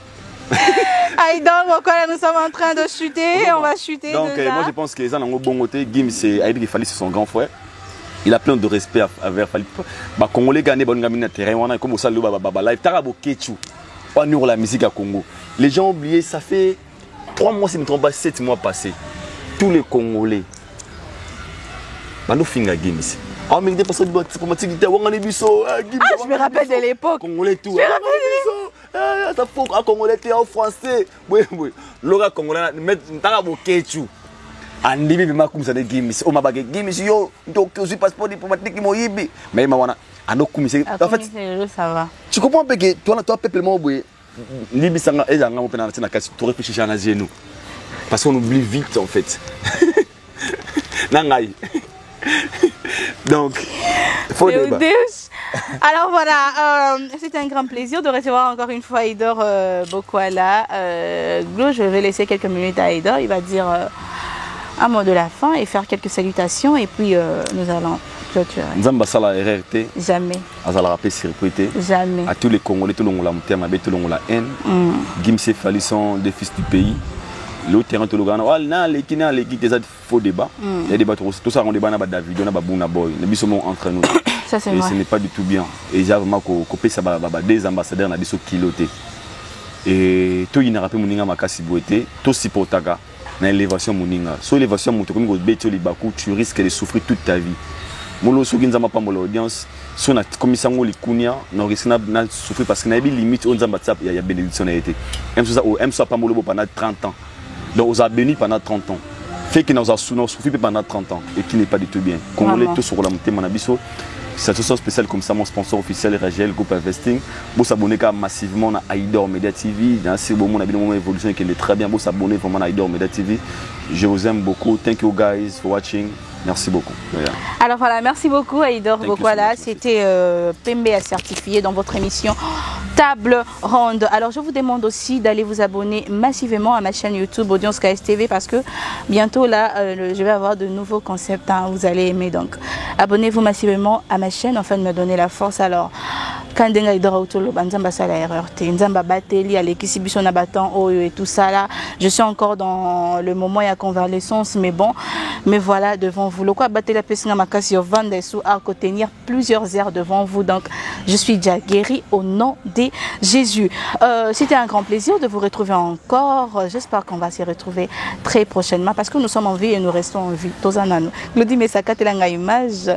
Aïdor, nous sommes en train de chuter, on va chuter. Donc moi je pense que les gens ont un bon côté. Gims, c'est Aïdri Fali, c'est son grand frère. Il a plein de respect envers Fali. Les Congolais gagnent bon gamine terrain, on a comme ça le live. Tarabo Ketchou, on nous la musique à Congo. Les gens ont oublié, ça fait 3 mois, si je ne me trompe pas, 7 mois passés. Tous les Congolais, nous finga Gims. Ah, mais des personnes diplomatiques, je me rappelle de l'époque. Congolais tout. Ça faut un Congolais en français. Oui, oui. L'ora Congolais, mais Tarabo Ketchou. Andi bibi makum sa de Gims. O mabage Gims yo, donc aussi passeport diplomatique moyibi. Mais mawana, ando kumise. En fait, ça va. Tu comprends pas que toi peuple mo boye. Libi sanga eza nga mo pena na kasi tu réfléchis à nous. Parce qu'on oublie vite en fait. Nangai. Donc, faut débat. Alors voilà, c'était un grand plaisir de recevoir encore une fois Aïdor Bokwala. Glo, je vais laisser quelques minutes à Aïdor. Il va dire un mot de la fin et faire quelques salutations. Et puis nous allons clôturer. Nzamba sala RRT. Jamais. Azala rappel circuité. Jamais. À tous les Congolais, tout le monde la haine. Gims Fali sont des fils du pays. Le terrain tout le monde qui des faux débats. Il y a des débats tout ça on débat na David na Babuna Boy. Ne bisons entre nous. Ça c'est vrai. Et ce n'est pas du tout bien. Et j'ai vraiment coupé ça des ambassadeurs na biso kiloté. Et tout il n'a rappelé moninga makasi boité, tout supportaga na élévation moninga. Sur élévation moto comme go beto libaku, tu risques de souffrir toute ta vie. Molo so ginza mapa molo audience, so na komisango likunia, na risque na souffrir parce que na bi limite on zamba tsap ya bénédiction na été. Même ça pas molo pendant 30 ans. Donc, on a béni pendant 30 ans. Fait que nous avons souffert pendant 30 ans et qui n'est pas du tout bien. Congolais, tout sur la montée, Manabiso. C'est une situation spéciale comme ça, mon sponsor officiel, Ragel, Groupe Investing. Vous s'abonnez massivement à Aïdor Media TV. Dans ce moment, on a une évolution qui est très bien. Vous s'abonnez vraiment à Aïdor Media TV. Je vous aime beaucoup. Thank you guys for watching. Merci beaucoup. Yeah. Alors voilà, merci beaucoup Aïdor Bokwala. C'était PMBA certifié dans votre émission Table Ronde. Alors je vous demande aussi d'aller vous abonner massivement à ma chaîne YouTube Audience KSTV parce que bientôt là, je vais avoir de nouveaux concepts. Hein, vous allez aimer. Donc abonnez-vous massivement à ma chaîne afin de me donner la force. Alors quand et tout ça là, je suis encore dans le moment de la convalescence, mais bon, mais voilà devant vous. Le quoi battre la personne makasi vendre sous à tenir plusieurs heures devant vous. Donc je suis déjà guérie au nom de Jésus. C'était un grand plaisir de vous retrouver encore. J'espère qu'on va se retrouver très prochainement parce que nous sommes en vie et nous restons en vie. Tous en nous. Claudie Messaka, image.